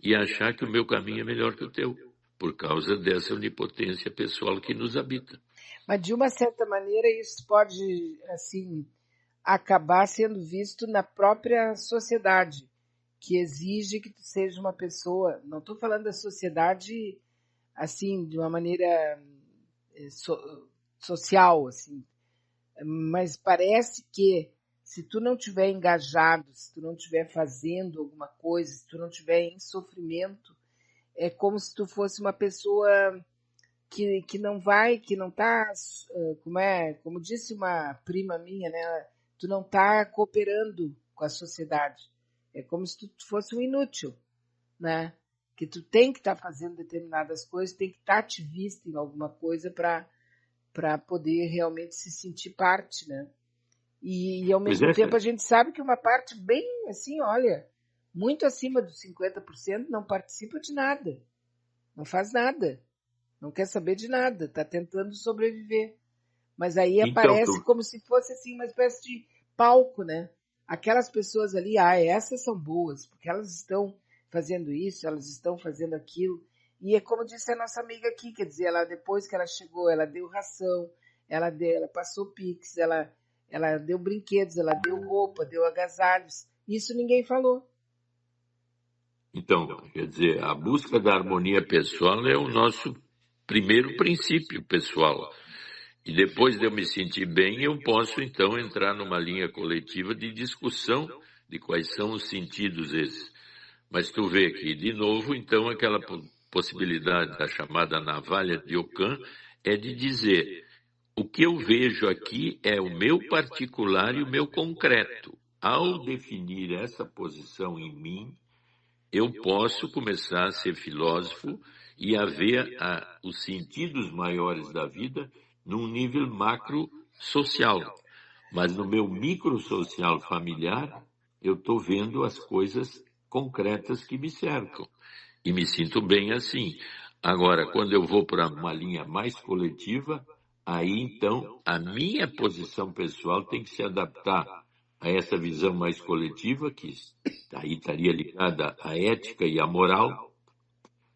e achar que o meu caminho é melhor que o teu, por causa dessa onipotência pessoal que nos habita. Mas de uma certa maneira isso pode, assim, acabar sendo visto na própria sociedade, que exige que tu seja uma pessoa. Não estou falando da sociedade assim de uma maneira social, assim, mas parece que se tu não tiver engajado, se tu não tiver fazendo alguma coisa, se tu não tiver em sofrimento, é como se tu fosse uma pessoa que não vai, que não tá, como disse uma prima minha, né? Tu não tá cooperando com a sociedade. É como se tu fosse um inútil, né? Que tu tem que estar fazendo determinadas coisas, tem que estar ativista em alguma coisa para poder realmente se sentir parte, né? E ao Pois mesmo é, tempo a gente sabe que uma parte bem assim, olha, muito acima dos 50% não participa de nada, não faz nada, não quer saber de nada, está tentando sobreviver. Mas aí então, aparece como se fosse assim uma espécie de palco, né? Aquelas pessoas ali, essas são boas, porque elas estão fazendo isso, elas estão fazendo aquilo. E é como disse a nossa amiga aqui, quer dizer, ela depois que ela chegou, ela deu ração, ela passou pix, ela deu brinquedos, ela deu roupa, deu agasalhos. Isso ninguém falou. Então, quer dizer, a busca da harmonia pessoal é o nosso primeiro princípio pessoal. E depois de eu me sentir bem, eu posso então entrar numa linha coletiva de discussão de quais são os sentidos esses. Mas tu vê que, de novo, então, aquela possibilidade da chamada navalha de Ockham é de dizer: o que eu vejo aqui é o meu particular e o meu concreto. Ao definir essa posição em mim, eu posso começar a ser filósofo e a ver os sentidos maiores da vida num nível macro social. Mas no meu micro social familiar, eu estou vendo as coisas concretas que me cercam. E me sinto bem assim. Agora, quando eu vou para uma linha mais coletiva, aí então a minha posição pessoal tem que se adaptar a essa visão mais coletiva, que aí estaria ligada à ética e à moral,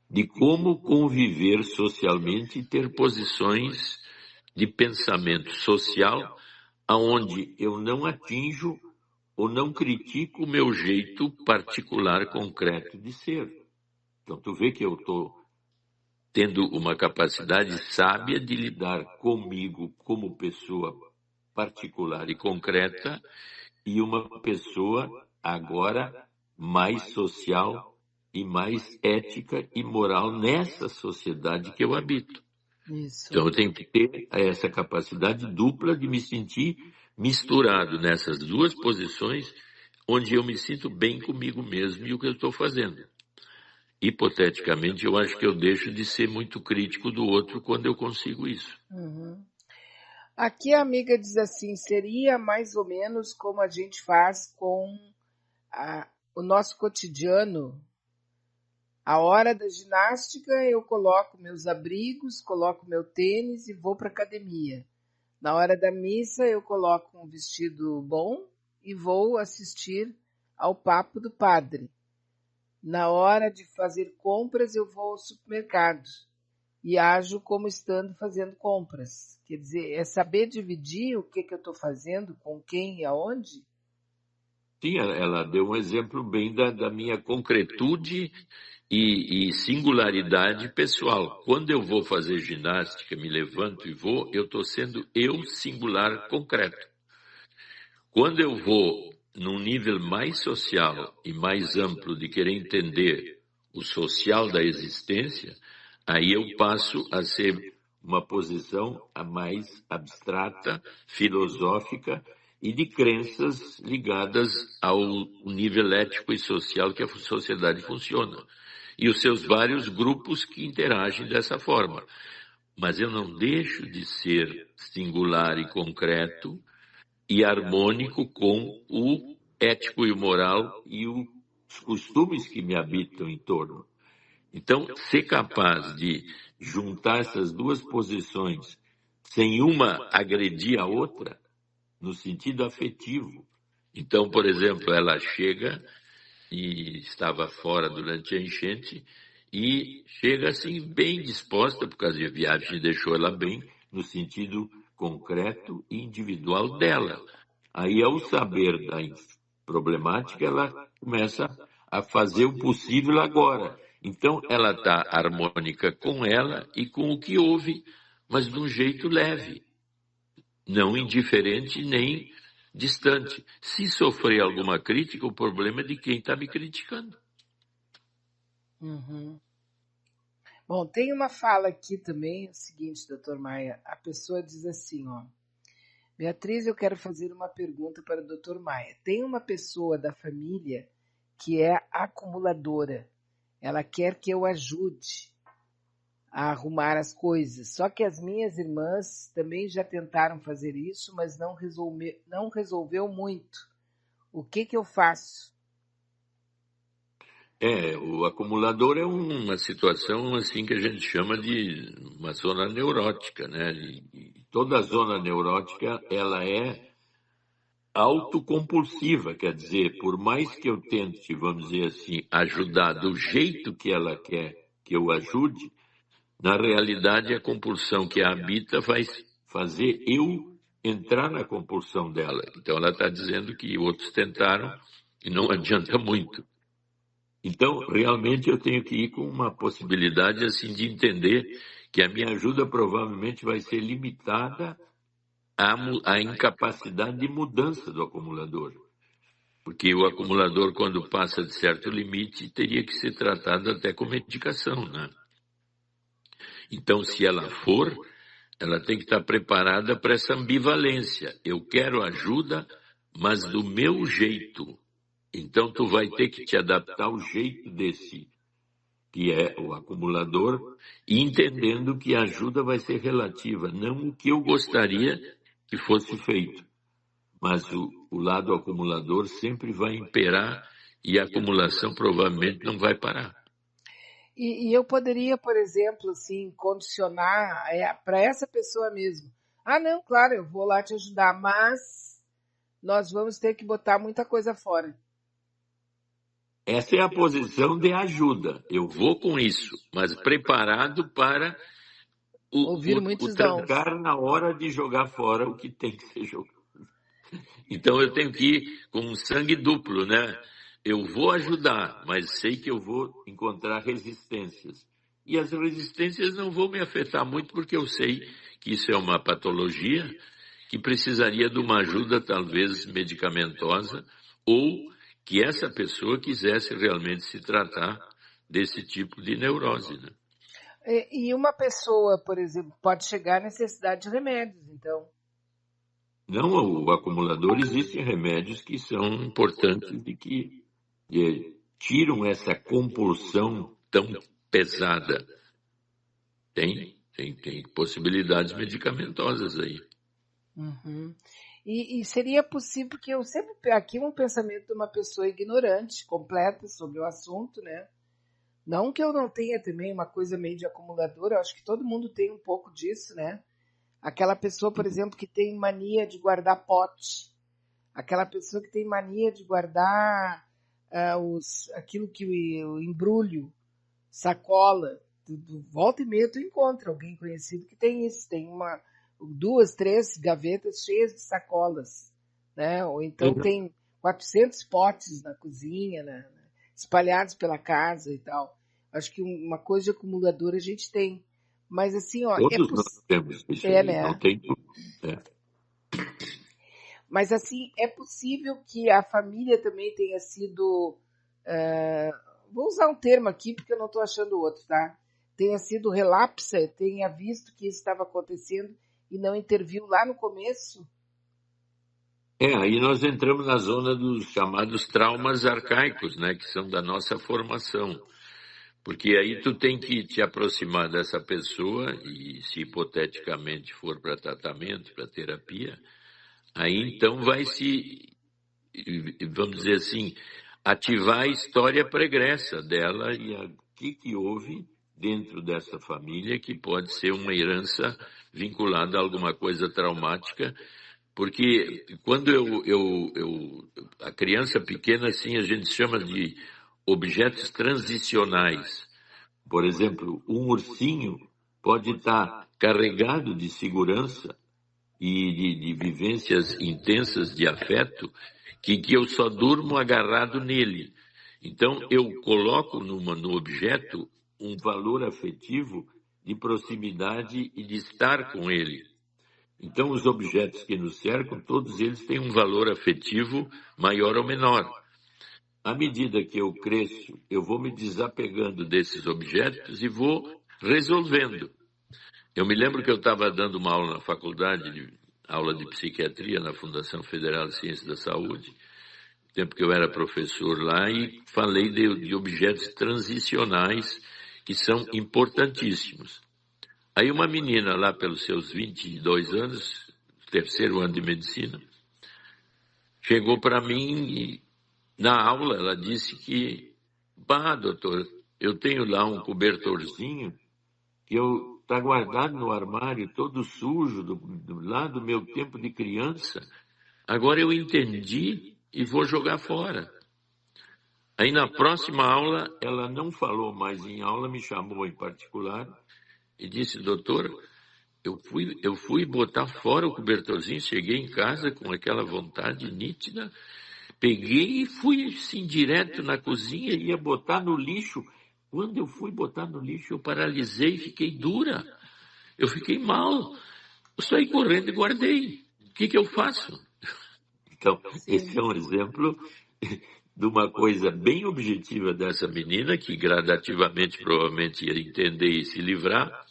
de como conviver socialmente e ter posições de pensamento social aonde eu não atinjo ou não critico o meu jeito particular, concreto de ser. Então, tu vê que eu estou tendo uma capacidade sábia de lidar comigo como pessoa particular e concreta e uma pessoa agora mais social e mais ética e moral nessa sociedade que eu habito. Isso. Então eu tenho que ter essa capacidade dupla de me sentir misturado nessas duas posições, onde eu me sinto bem comigo mesmo e o que eu estou fazendo. Hipoteticamente, eu acho que eu deixo de ser muito crítico do outro quando eu consigo isso. Uhum. Aqui a amiga diz assim, seria mais ou menos como a gente faz com o nosso cotidiano. A hora da ginástica eu coloco meus abrigos, coloco meu tênis e vou para a academia. Na hora da missa eu coloco um vestido bom e vou assistir ao papo do padre. Na hora de fazer compras eu vou ao supermercado e ajo como estando fazendo compras. Quer dizer, é saber dividir o que eu estou fazendo, com quem e aonde? Sim, ela deu um exemplo bem da minha concretude e singularidade pessoal. Quando eu vou fazer ginástica, me levanto e vou, eu estou sendo eu singular concreto. Quando eu vou num nível mais social e mais amplo de querer entender o social da existência, aí eu passo a ser uma posição a mais abstrata, filosófica e de crenças ligadas ao nível ético e social que a sociedade funciona. E os seus vários grupos que interagem dessa forma. Mas eu não deixo de ser singular e concreto e harmônico com o ético e o moral e os costumes que me habitam em torno. Então, ser capaz de juntar essas duas posições sem uma agredir a outra, no sentido afetivo. Então, por exemplo, ela chega e estava fora durante a enchente e chega assim bem disposta, por causa de viagem, deixou ela bem no sentido concreto e individual dela. Aí, ao saber da problemática, ela começa a fazer o possível agora. Então, ela está harmônica com ela e com o que houve, mas de um jeito leve, não indiferente nem distante. Se sofrer alguma crítica, o problema é de quem está me criticando. Uhum. Bom, tem uma fala aqui também, é o seguinte, doutor Maia, a pessoa diz assim, ó, Beatriz, eu quero fazer uma pergunta para o doutor Maia. Tem uma pessoa da família que é acumuladora, ela quer que eu ajude a arrumar as coisas, só que as minhas irmãs também já tentaram fazer isso, mas não resolveu muito. O que eu faço? O acumulador é uma situação assim que a gente chama de uma zona neurótica, né? E toda zona neurótica, ela é autocompulsiva, quer dizer, por mais que eu tente, vamos dizer assim, ajudar do jeito que ela quer que eu ajude, na realidade a compulsão que a habita vai fazer eu entrar na compulsão dela. Então ela está dizendo que outros tentaram e não adianta muito. Então, realmente, eu tenho que ir com uma possibilidade assim de entender que a minha ajuda provavelmente vai ser limitada à incapacidade de mudança do acumulador. Porque o acumulador, quando passa de certo limite, teria que ser tratado até com medicação, né? Então, se ela for, ela tem que estar preparada para essa ambivalência. Eu quero ajuda, mas do meu jeito. Então, tu vai ter que te adaptar ao jeito desse, que é o acumulador, e entendendo que a ajuda vai ser relativa, não o que eu gostaria que fosse feito. Mas o lado acumulador sempre vai imperar e a acumulação provavelmente não vai parar. E eu poderia, por exemplo, assim, condicionar para essa pessoa mesmo. Ah, não, claro, eu vou lá te ajudar, mas nós vamos ter que botar muita coisa fora. Essa é a posição de ajuda. Eu vou com isso, mas preparado para Ouvir o muitos nãos. trancar na hora de jogar fora o que tem que ser jogado. Então eu tenho que ir com um sangue duplo, né? Eu vou ajudar, mas sei que eu vou encontrar resistências. E as resistências não vão me afetar muito, porque eu sei que isso é uma patologia que precisaria de uma ajuda talvez medicamentosa, ou que essa pessoa quisesse realmente se tratar desse tipo de neurose, né? E uma pessoa, por exemplo, pode chegar à necessidade de remédios, então. Não, o acumulador, existem remédios que são importantes e que tiram essa compulsão tão pesada. Tem possibilidades medicamentosas aí. Uhum. E seria possível, porque eu sempre aqui um pensamento de uma pessoa ignorante, completa sobre o assunto, né? Não que eu não tenha também uma coisa meio de acumuladora, eu acho que todo mundo tem um pouco disso, né? Aquela pessoa, por exemplo, que tem mania de guardar pote, aquela pessoa que tem mania de guardar aquilo que o embrulho, sacola, volta e meia tu encontra alguém conhecido que tem isso, tem duas, três gavetas cheias de sacolas, né? Ou então tem 400 potes na cozinha, né? Espalhados pela casa e tal. Acho que uma coisa de acumulador a gente tem. Mas assim, ó, Todos nós temos isso aí, né? não tem tudo. Mas assim, é possível que a família também tenha sido. Vou usar um termo aqui porque eu não estou achando outro, tá? Tenha sido relapsa, tenha visto que isso estava acontecendo e não interviu lá no começo? Aí nós entramos na zona dos chamados traumas arcaicos, né, que são da nossa formação. Porque aí tu tem que te aproximar dessa pessoa e, se hipoteticamente for para tratamento, para terapia, aí então vai se, vamos dizer assim, ativar a história pregressa dela e o que houve dentro dessa família que pode ser uma herança vinculada a alguma coisa traumática. Porque quando a criança pequena, assim, a gente chama de objetos transicionais. Por exemplo, um ursinho pode estar carregado de segurança e de vivências intensas de afeto que eu só durmo agarrado nele. Então, eu coloco no objeto um valor afetivo de proximidade e de estar com ele. Então, os objetos que nos cercam, todos eles têm um valor afetivo maior ou menor. À medida que eu cresço, eu vou me desapegando desses objetos e vou resolvendo. Eu me lembro que eu estava dando uma aula na faculdade, aula de psiquiatria na Fundação Federal de Ciências da Saúde, no tempo que eu era professor lá, e falei de objetos transicionais que são importantíssimos. Aí uma menina lá pelos seus 22 anos, terceiro ano de medicina, chegou para mim e na aula ela disse que, doutor, eu tenho lá um cobertorzinho que está guardado no armário, todo sujo, lá do meu tempo de criança. Agora eu entendi e vou jogar fora. Aí na próxima aula, ela não falou mais em aula, me chamou em particular e disse, doutor, eu fui botar fora o cobertorzinho, cheguei em casa com aquela vontade nítida, Peguei e fui assim direto na cozinha e ia botar no lixo. Quando eu fui botar no lixo, eu paralisei, fiquei dura. Eu fiquei mal. Eu saí correndo e guardei. O que eu faço? Então, esse é um exemplo de uma coisa bem objetiva dessa menina, que gradativamente provavelmente ia entender e se livrar,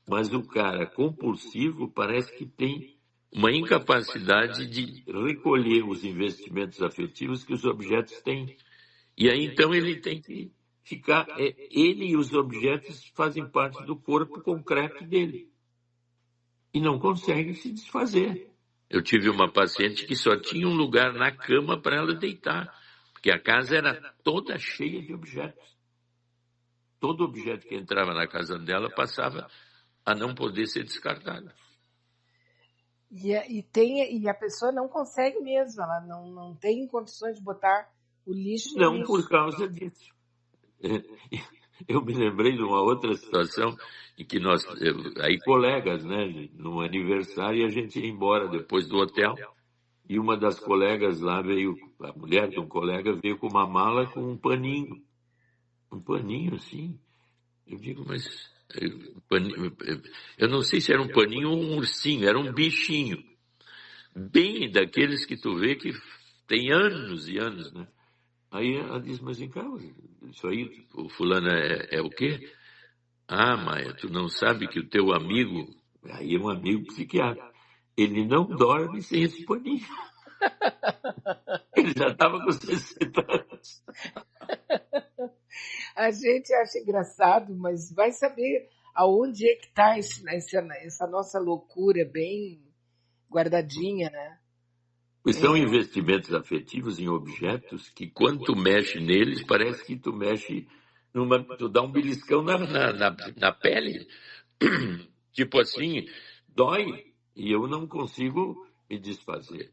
mas o cara compulsivo parece que tem uma incapacidade de recolher os investimentos afetivos que os objetos têm. E aí, então, ele tem que ficar... ele e os objetos fazem parte do corpo concreto dele. E não consegue se desfazer. Eu tive uma paciente que só tinha um lugar na cama para ela deitar, porque a casa era toda cheia de objetos. Todo objeto que entrava na casa dela passava a não poder ser descartado. E a pessoa não consegue mesmo, ela não tem condições de botar o lixo no lixo. Não por causa disso. Eu me lembrei de uma outra situação em que nós, aí colegas, né, num aniversário, a gente ia embora depois do hotel, e uma das colegas lá veio, a mulher de um colega veio com uma mala com um paninho assim. Eu digo, mas eu não sei se era um paninho ou um ursinho, era um bichinho, bem daqueles que tu vê que tem anos e anos, né? Aí ela diz, mas em casa, isso aí, o fulano é o quê? Ah, Maia, tu não sabe que o teu amigo, aí é um amigo psiquiatra, ele não dorme sem esse paninho. Ele já estava com 60 anos. A gente acha engraçado, mas vai saber aonde é que está essa nossa loucura bem guardadinha, né? São investimentos afetivos em objetos que, quando tu mexe neles, parece que tu mexe tu dá um beliscão na pele. Tipo assim, dói e eu não consigo me desfazer.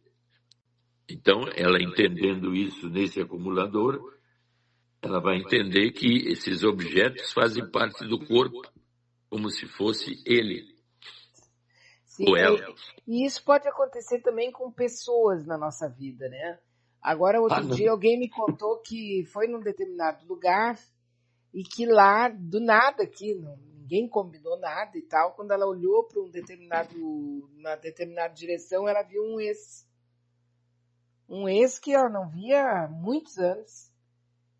Então, ela entendendo isso nesse acumulador, ela vai entender que esses objetos fazem parte do corpo, como se fosse ele. Sim, ou ela. E isso pode acontecer também com pessoas na nossa vida, né? Agora, outro dia, alguém me contou que foi num determinado lugar e que lá, do nada, aqui, ninguém combinou nada e tal, quando ela olhou para uma determinada direção, ela viu um ex. Um ex que ela não via há muitos anos.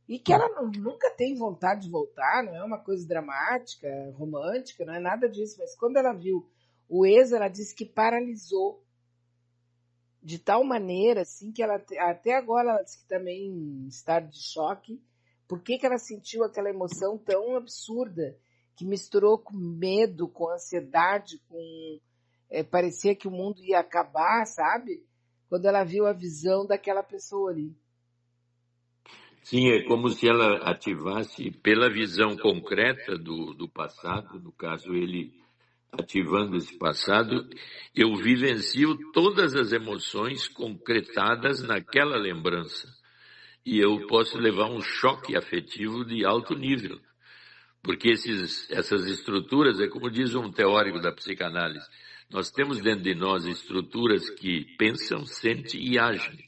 E que ela nunca tem vontade de voltar, não é uma coisa dramática, romântica, não é nada disso. Mas quando ela viu o ex, ela disse que paralisou de tal maneira assim que ela até agora ela disse que também em estado de choque. Por que ela sentiu aquela emoção tão absurda que misturou com medo, com ansiedade, com parecia que o mundo ia acabar, sabe? Quando ela viu a visão daquela pessoa ali. Sim, é como se ela ativasse pela visão concreta do passado, no caso ele ativando esse passado, eu vivencio todas as emoções concretadas naquela lembrança. E eu posso levar um choque afetivo de alto nível. Porque essas estruturas, é como diz um teórico da psicanálise, nós temos dentro de nós estruturas que pensam, sentem e agem,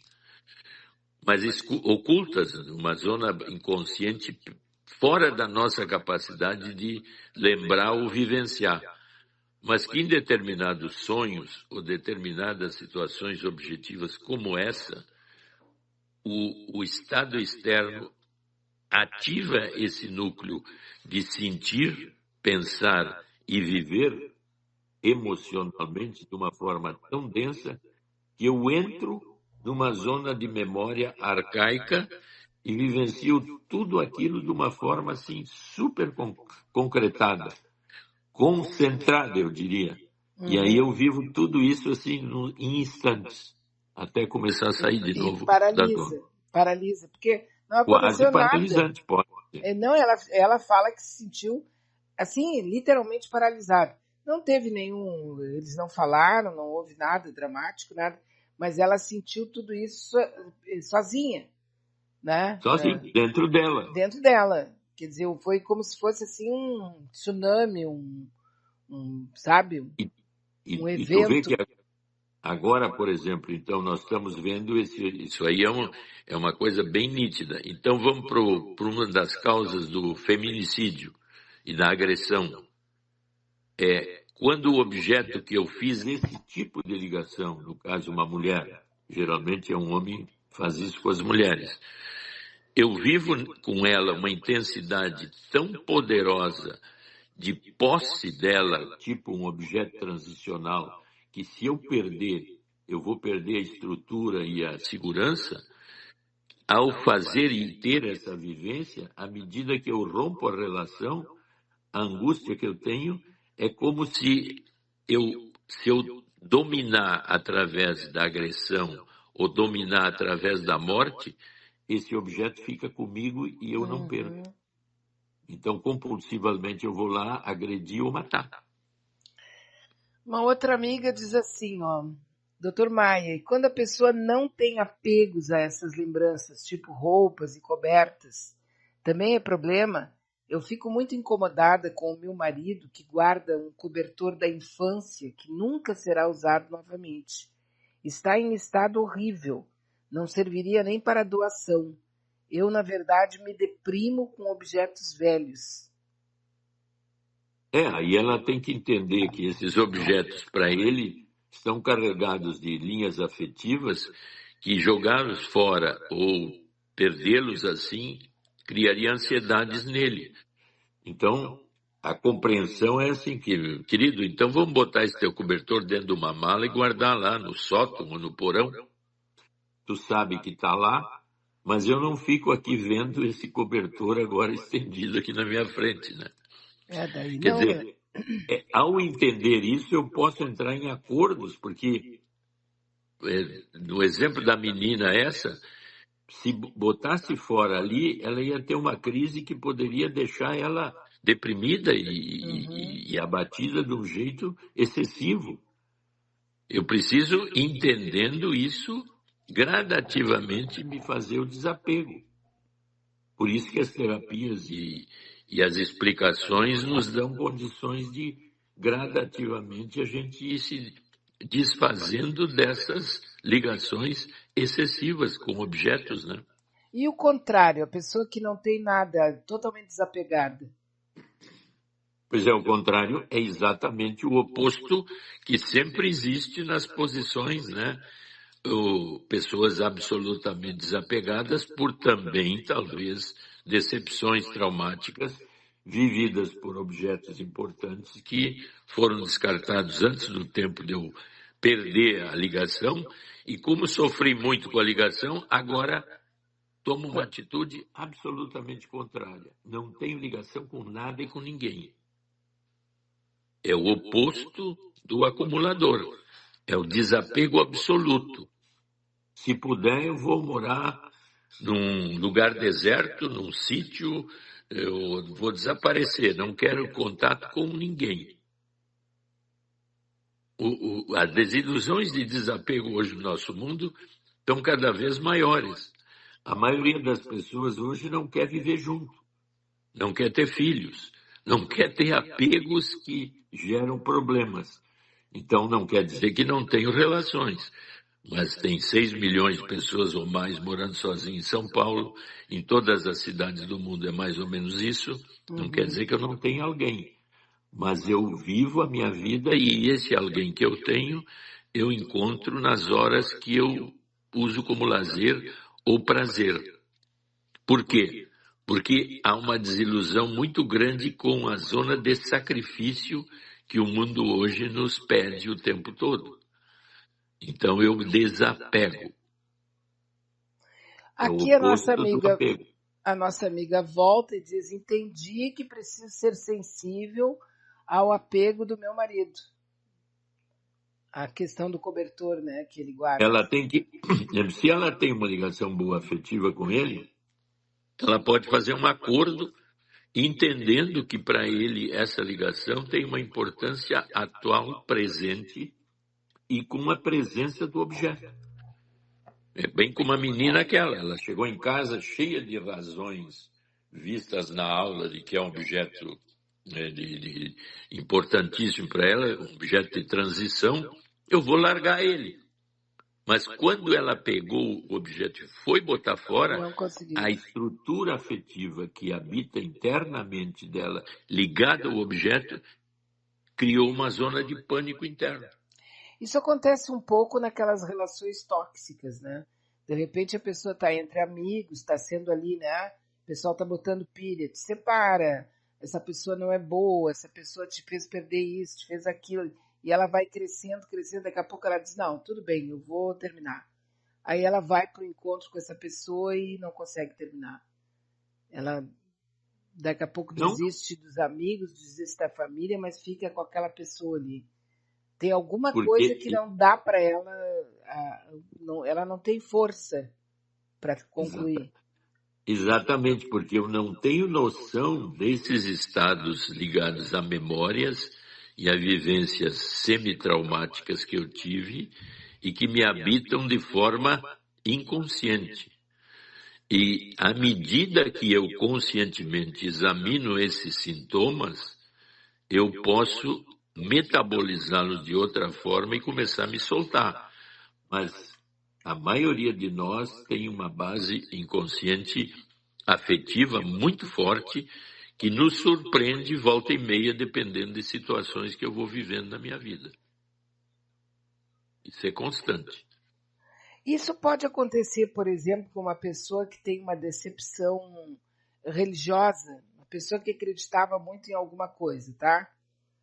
mas ocultas numa zona inconsciente fora da nossa capacidade de lembrar ou vivenciar. Mas que em determinados sonhos ou determinadas situações objetivas como essa, o estado externo ativa esse núcleo de sentir, pensar e viver emocionalmente de uma forma tão densa que eu entro numa zona de memória arcaica e vivencio tudo aquilo de uma forma assim super concretada, concentrada, eu diria. E aí eu vivo tudo isso assim em instantes, até começar a sair de novo da dor. Paralisa, porque não aconteceu quase paralisante, nada. Pode. Não, ela fala que se sentiu assim, literalmente paralisada. Não teve nenhum, eles não falaram, não houve nada dramático, nada, mas ela sentiu tudo isso sozinha, né? Sozinha, dentro dela. Dentro dela. Quer dizer, foi como se fosse assim um tsunami, sabe? Um evento. Agora, por exemplo, então nós estamos vendo isso aí é uma coisa bem nítida. Então vamos para uma das causas do feminicídio e da agressão. Quando o objeto que eu fiz esse tipo de ligação, no caso uma mulher, geralmente é um homem que faz isso com as mulheres, eu vivo com ela uma intensidade tão poderosa de posse dela, tipo um objeto transicional, que se eu perder, eu vou perder a estrutura e a segurança. Ao fazer e ter essa vivência, à medida que eu rompo a relação, a angústia que eu tenho é como se eu dominar através da agressão ou dominar através da morte, esse objeto fica comigo e eu não perco. Então, compulsivamente, eu vou lá agredir ou matar. Uma outra amiga diz assim, Dr. Maia, e quando a pessoa não tem apegos a essas lembranças, tipo roupas e cobertas, também é problema? Eu fico muito incomodada com o meu marido que guarda um cobertor da infância que nunca será usado novamente. Está em estado horrível, não serviria nem para doação. Eu, na verdade, me deprimo com objetos velhos. Aí ela tem que entender que esses objetos, para ele, estão carregados de linhas afetivas que jogá-los fora ou perdê-los assim criaria ansiedades nele. Então, a compreensão é assim, querido, então vamos botar esse teu cobertor dentro de uma mala e guardar lá no sótão ou no porão. Tu sabe que está lá, mas eu não fico aqui vendo esse cobertor agora estendido aqui na minha frente, né? Quer dizer, ao entender isso, eu posso entrar em acordos, porque no exemplo da menina se botasse fora ali, ela ia ter uma crise que poderia deixar ela deprimida e abatida de um jeito excessivo. Eu preciso, entendendo isso, gradativamente me fazer o desapego. Por isso que as terapias e as explicações nos dão condições de, gradativamente, a gente ir se desfazendo dessas ligações excessivas com objetos, né? E o contrário, a pessoa que não tem nada, totalmente desapegada? Pois é, o contrário é exatamente o oposto que sempre existe nas posições, né? Pessoas absolutamente desapegadas por também, talvez, decepções traumáticas vividas por objetos importantes que foram descartados antes do tempo de eu perder a ligação e como sofri muito com a ligação, agora tomo uma atitude absolutamente contrária. Não tenho ligação com nada e com ninguém. É o oposto do acumulador. É o desapego absoluto. Se puder, eu vou morar num lugar deserto, num sítio, eu vou desaparecer, não quero contato com ninguém. As desilusões de desapego hoje no nosso mundo estão cada vez maiores. A maioria das pessoas hoje não quer viver junto, não quer ter filhos, não quer ter apegos que geram problemas. Então, não quer dizer que não tenho relações. Mas tem 6 milhões de pessoas ou mais morando sozinhas em São Paulo, em todas as cidades do mundo é mais ou menos isso. Não quer dizer que eu não tenho alguém, mas eu vivo a minha vida e esse alguém que eu tenho, eu encontro nas horas que eu uso como lazer ou prazer. Por quê? Porque há uma desilusão muito grande com a zona de sacrifício que o mundo hoje nos pede o tempo todo. Então eu desapego. Aqui a nossa amiga volta e diz: entendi que preciso ser sensível ao apego do meu marido. A questão do cobertor, né, que ele guarda. Ela tem que, se ela tem uma ligação boa afetiva com ele, ela pode fazer um acordo entendendo que para ele essa ligação tem uma importância atual, presente e com a presença do objeto. É bem como a menina aquela, ela chegou em casa cheia de razões vistas na aula de que é um objeto importantíssimo para ela, um objeto de transição, eu vou largar ele. Mas quando ela pegou o objeto e foi botar fora, a estrutura afetiva que habita internamente dela, ligada ao objeto, criou uma zona de pânico interno. Isso acontece um pouco naquelas relações tóxicas, né? De repente a pessoa está entre amigos, está sendo ali, né? O pessoal está botando pilha, te separa, essa pessoa não é boa, essa pessoa te fez perder isso, te fez aquilo. E ela vai crescendo, crescendo, daqui a pouco ela diz, não, tudo bem, eu vou terminar. Aí ela vai para o encontro com essa pessoa e não consegue terminar. Ela daqui a pouco desiste dos amigos, desiste da família, mas fica com aquela pessoa ali. Tem alguma coisa que não dá para ela, ela não tem força para concluir. Exatamente, porque eu não tenho noção desses estados ligados a memórias e a vivências semi-traumáticas que eu tive e que me habitam de forma inconsciente. E à medida que eu conscientemente examino esses sintomas, eu posso metabolizá-los de outra forma e começar a me soltar. Mas a maioria de nós tem uma base inconsciente afetiva muito forte que nos surpreende volta e meia dependendo de situações que eu vou vivendo na minha vida. Isso é constante. Isso pode acontecer, por exemplo, com uma pessoa que tem uma decepção religiosa, uma pessoa que acreditava muito em alguma coisa, tá?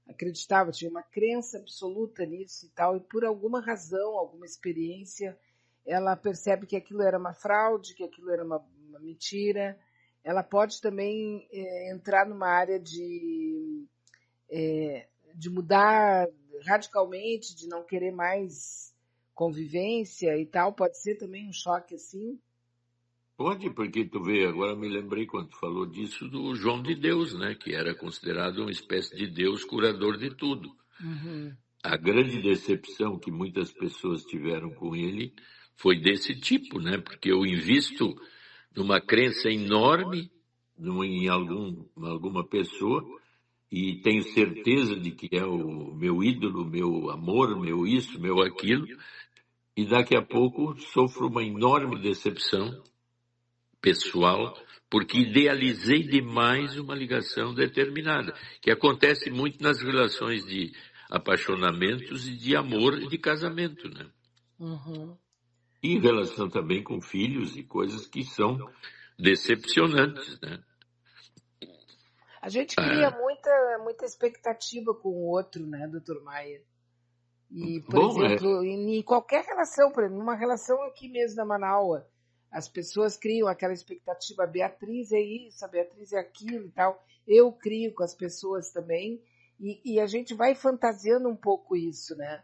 Acreditava, tinha uma crença absoluta nisso e tal, e por alguma razão, alguma experiência, ela percebe que aquilo era uma fraude, que aquilo era uma mentira. Ela pode também entrar numa área de mudar radicalmente, de não querer mais convivência e tal. Pode ser também um choque assim? Pode, porque tu vê, agora me lembrei quando tu falou disso do João de Deus, né? Que era considerado uma espécie de Deus curador de tudo. Uhum. A grande decepção que muitas pessoas tiveram com ele foi desse tipo, né? Porque eu invisto numa crença enorme em alguma pessoa e tenho certeza de que é o meu ídolo, meu amor, meu isso, meu aquilo, e daqui a pouco sofro uma enorme decepção pessoal, porque idealizei demais uma ligação determinada, que acontece muito nas relações de apaixonamentos e de amor e de casamento, né? Uhum. E em relação também com filhos e coisas que são decepcionantes, né? A gente cria muita expectativa com o outro, né, Dr. Maia? E, por exemplo, em qualquer relação, por exemplo, numa relação aqui mesmo na Manaus, as pessoas criam aquela expectativa, a Beatriz é isso, a Beatriz é aquilo e tal. Eu crio com as pessoas também, e a gente vai fantasiando um pouco isso, né?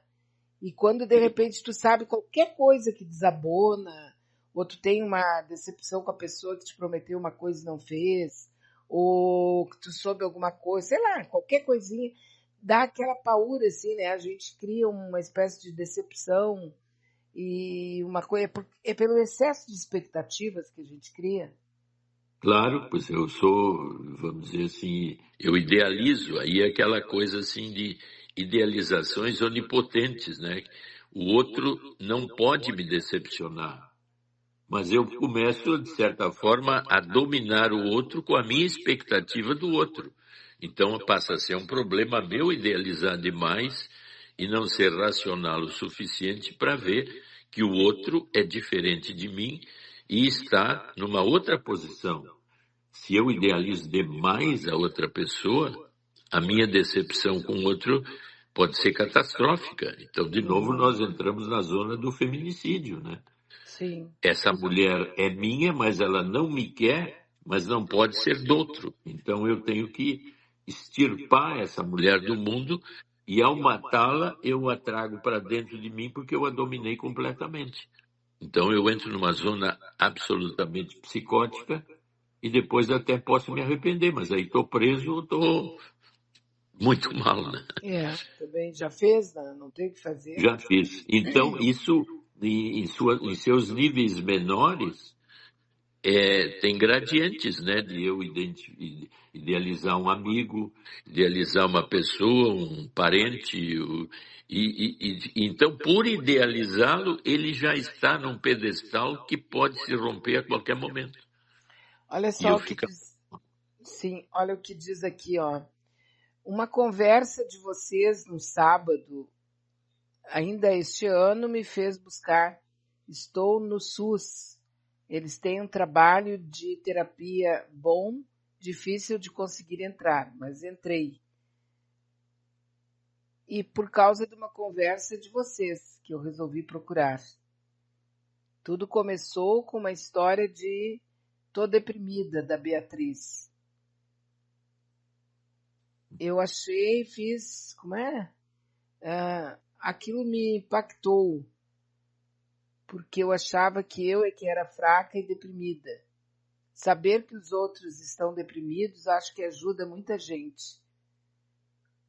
E quando de repente tu sabe qualquer coisa que desabona, ou tu tem uma decepção com a pessoa que te prometeu uma coisa e não fez, ou que tu soube alguma coisa, sei lá, qualquer coisinha, dá aquela paura, assim, né? A gente cria uma espécie de decepção e uma coisa... É pelo excesso de expectativas que a gente cria. Claro, pois eu sou, vamos dizer assim, eu idealizo, aí é aquela coisa assim de idealizações onipotentes, né? O outro não pode me decepcionar, mas eu começo, de certa forma, a dominar o outro com a minha expectativa do outro. Então passa a ser um problema meu idealizar demais e não ser racional o suficiente para ver que o outro é diferente de mim e está numa outra posição. Se eu idealizo demais a outra pessoa, a minha decepção com o outro pode ser catastrófica. Então, de novo, nós entramos na zona do feminicídio, né? Sim. Essa mulher é minha, mas ela não me quer, mas não pode ser do outro. Então, eu tenho que extirpar essa mulher do mundo e, ao matá-la, eu a trago para dentro de mim porque eu a dominei completamente. Então, eu entro numa zona absolutamente psicótica e depois até posso me arrepender, mas aí estou preso, estou muito mal, né? Também já fez, né? Não tem o que fazer. Já fiz. Então, isso, em seus níveis menores, tem gradientes, né? De eu idealizar um amigo, idealizar uma pessoa, um parente. Então, por idealizá-lo, ele já está num pedestal que pode se romper a qualquer momento. Olha só o que diz. Sim, olha o que diz aqui, ó. Uma conversa de vocês no sábado, ainda este ano, me fez buscar. Estou no SUS. Eles têm um trabalho de terapia bom, difícil de conseguir entrar, mas entrei. E por causa de uma conversa de vocês, que eu resolvi procurar. Tudo começou com uma história de Tô Deprimida, da Beatriz. Eu achei, fiz, como é? Aquilo me impactou, porque eu achava que eu é que era fraca e deprimida. Saber que os outros estão deprimidos, acho que ajuda muita gente.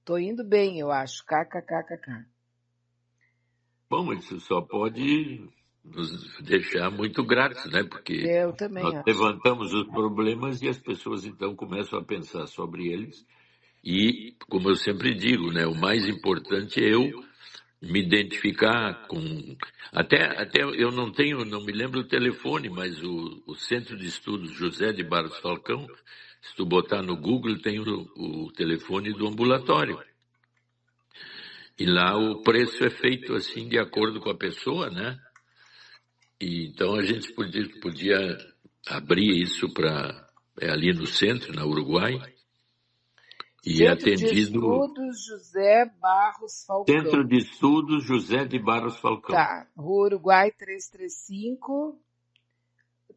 Tô indo bem, eu acho. KKKKK. Bom, isso só pode nos deixar muito gratos, né? Porque eu também nós acho. levantamos os problemas e as pessoas então começam a pensar sobre eles. E, como eu sempre digo, né? O mais importante é eu me identificar com... Até eu não me lembro o telefone, mas o Centro de Estudos José de Barros Falcão, se tu botar no Google, tem o telefone do ambulatório. E lá o preço é feito assim de acordo com a pessoa, né? E então a gente podia abrir isso ali no centro, na Uruguai, e Centro atendido... de Estudos José Barros Falcão. Centro de Estudos José de Barros Falcão. Tá, Rua Uruguai 335,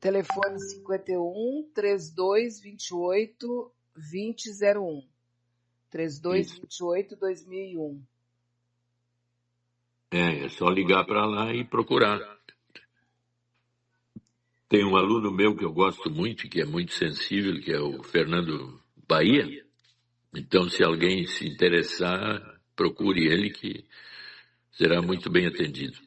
telefone 51 3228 2001. 3228 2001. É só ligar para lá e procurar. Tem um aluno meu que eu gosto muito, que é muito sensível, que é o Fernando Bahia. Então, se alguém se interessar, procure ele, que será muito bem atendido.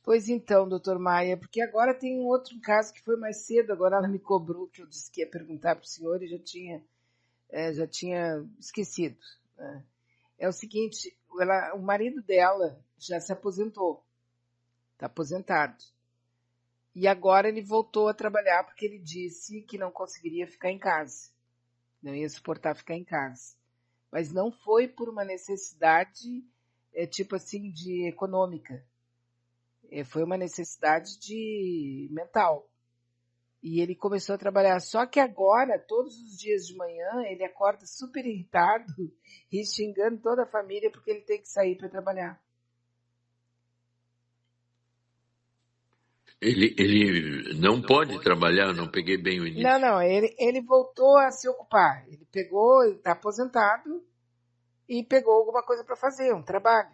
Pois então, doutor Maia, porque agora tem um outro caso que foi mais cedo, agora ela me cobrou, que eu disse que ia perguntar para o senhor e já tinha esquecido. Né? É o seguinte, o marido dela já se aposentou, está aposentado. E agora ele voltou a trabalhar porque ele disse que não conseguiria ficar em casa, não ia suportar ficar em casa. Mas não foi por uma necessidade, tipo assim, de econômica. Foi uma necessidade mental. E ele começou a trabalhar. Só que agora, todos os dias de manhã, ele acorda super irritado e xingando toda a família porque ele tem que sair para trabalhar. Ele não pode trabalhar, não peguei bem o início. Não, ele voltou a se ocupar. Ele está aposentado e pegou alguma coisa para fazer, um trabalho.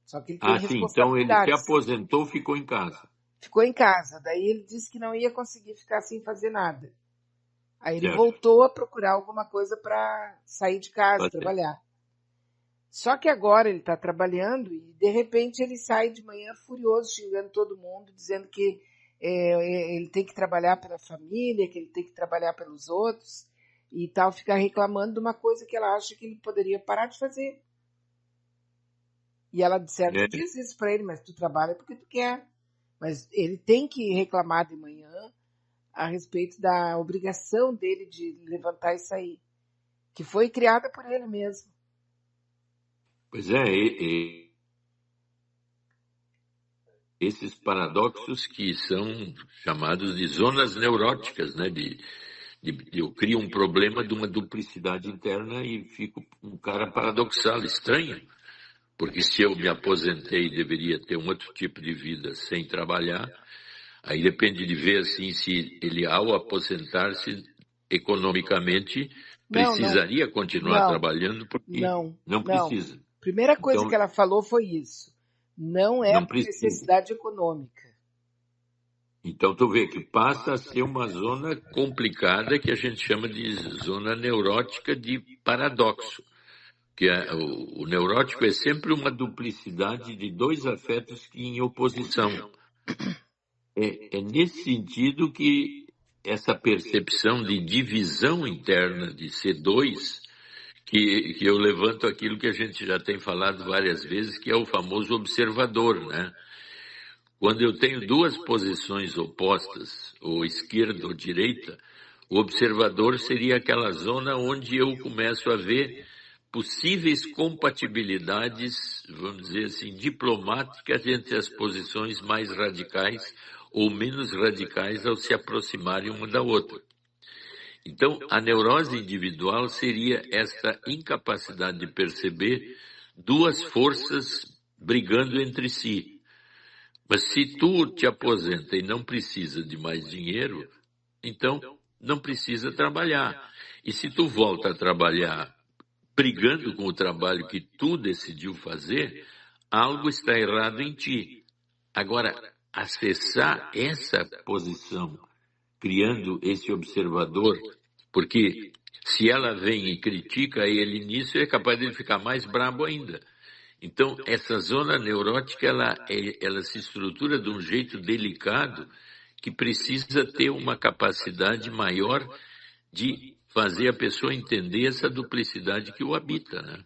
Só que ele tem responsabilidades. Então ele se aposentou, ficou em casa. Ficou em casa. Daí ele disse que não ia conseguir ficar sem fazer nada. Aí ele voltou a procurar alguma coisa para sair de casa, trabalhar. Só que agora ele está trabalhando e de repente ele sai de manhã furioso, xingando todo mundo, dizendo que ele tem que trabalhar pela família, que ele tem que trabalhar pelos outros e tal, ficar reclamando de uma coisa que ela acha que ele poderia parar de fazer. E ela, de certo, diz isso para ele, mas tu trabalha porque tu quer. Mas ele tem que reclamar de manhã a respeito da obrigação dele de levantar e sair, que foi criada por ele mesmo. Pois é, esses paradoxos que são chamados de zonas neuróticas, né? Eu crio um problema de uma duplicidade interna e fico um cara paradoxal, estranho. Porque se eu me aposentei e deveria ter um outro tipo de vida sem trabalhar, aí depende de ver assim se ele, ao aposentar-se economicamente, precisaria continuar trabalhando, porque não precisa. Primeira coisa que ela falou foi isso. Não é por necessidade econômica. Então, tu vê que passa a ser uma zona complicada que a gente chama de zona neurótica de paradoxo. Que o neurótico é sempre uma duplicidade de dois afetos em oposição. É nesse sentido que essa percepção de divisão interna, de ser dois, que eu levanto aquilo que a gente já tem falado várias vezes, que é o famoso observador, né? Quando eu tenho duas posições opostas, ou esquerda ou direita, o observador seria aquela zona onde eu começo a ver possíveis compatibilidades, vamos dizer assim, diplomáticas entre as posições mais radicais ou menos radicais ao se aproximarem uma da outra. Então, a neurose individual seria esta incapacidade de perceber duas forças brigando entre si. Mas se tu te aposenta e não precisa de mais dinheiro, então não precisa trabalhar. E se tu volta a trabalhar brigando com o trabalho que tu decidiu fazer, algo está errado em ti. Agora, acessar essa posição, criando esse observador, porque se ela vem e critica ele nisso, é capaz de ele ficar mais brabo ainda. Então, essa zona neurótica, ela se estrutura de um jeito delicado que precisa ter uma capacidade maior de fazer a pessoa entender essa duplicidade que o habita, né?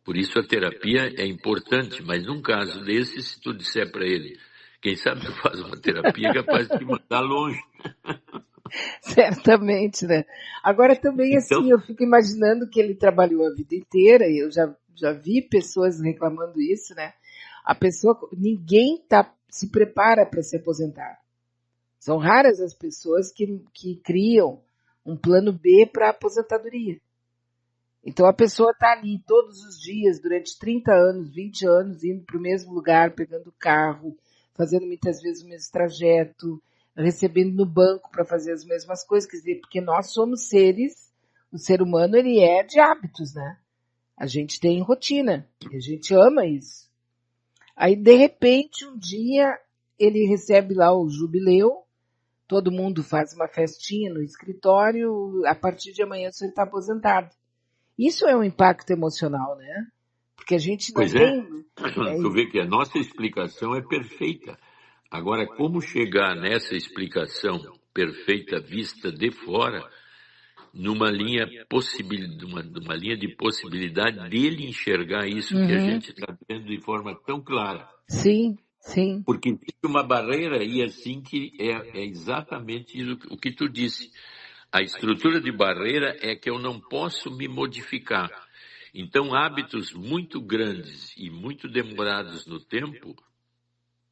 Por isso a terapia é importante, mas num caso desse, se tu disser para ele, quem sabe tu faz uma terapia capaz de te mandar longe. Certamente, né? Agora também, assim, eu fico imaginando que ele trabalhou a vida inteira, e eu já vi pessoas reclamando isso, né? Ninguém se prepara para se aposentar. São raras as pessoas que criam um plano B para a aposentadoria. Então a pessoa está ali todos os dias, durante 30 anos, 20 anos, indo para o mesmo lugar, pegando carro, fazendo muitas vezes o mesmo trajeto, recebendo no banco para fazer as mesmas coisas, quer dizer, porque nós somos seres, o ser humano ele é de hábitos, né? A gente tem rotina, e a gente ama isso. Aí, de repente, um dia, ele recebe lá o jubileu, todo mundo faz uma festinha no escritório, a partir de amanhã você está aposentado. Isso é um impacto emocional, né? Porque a gente não tem... Tu vê que a nossa explicação é perfeita. Agora, como chegar nessa explicação perfeita vista de fora, numa linha de possibilidade dele enxergar isso que a gente está vendo de forma tão clara? Sim, sim. Porque existe uma barreira aí, assim, que é exatamente o que tu disse. A estrutura de barreira é que eu não posso me modificar. Então, hábitos muito grandes e muito demorados no tempo,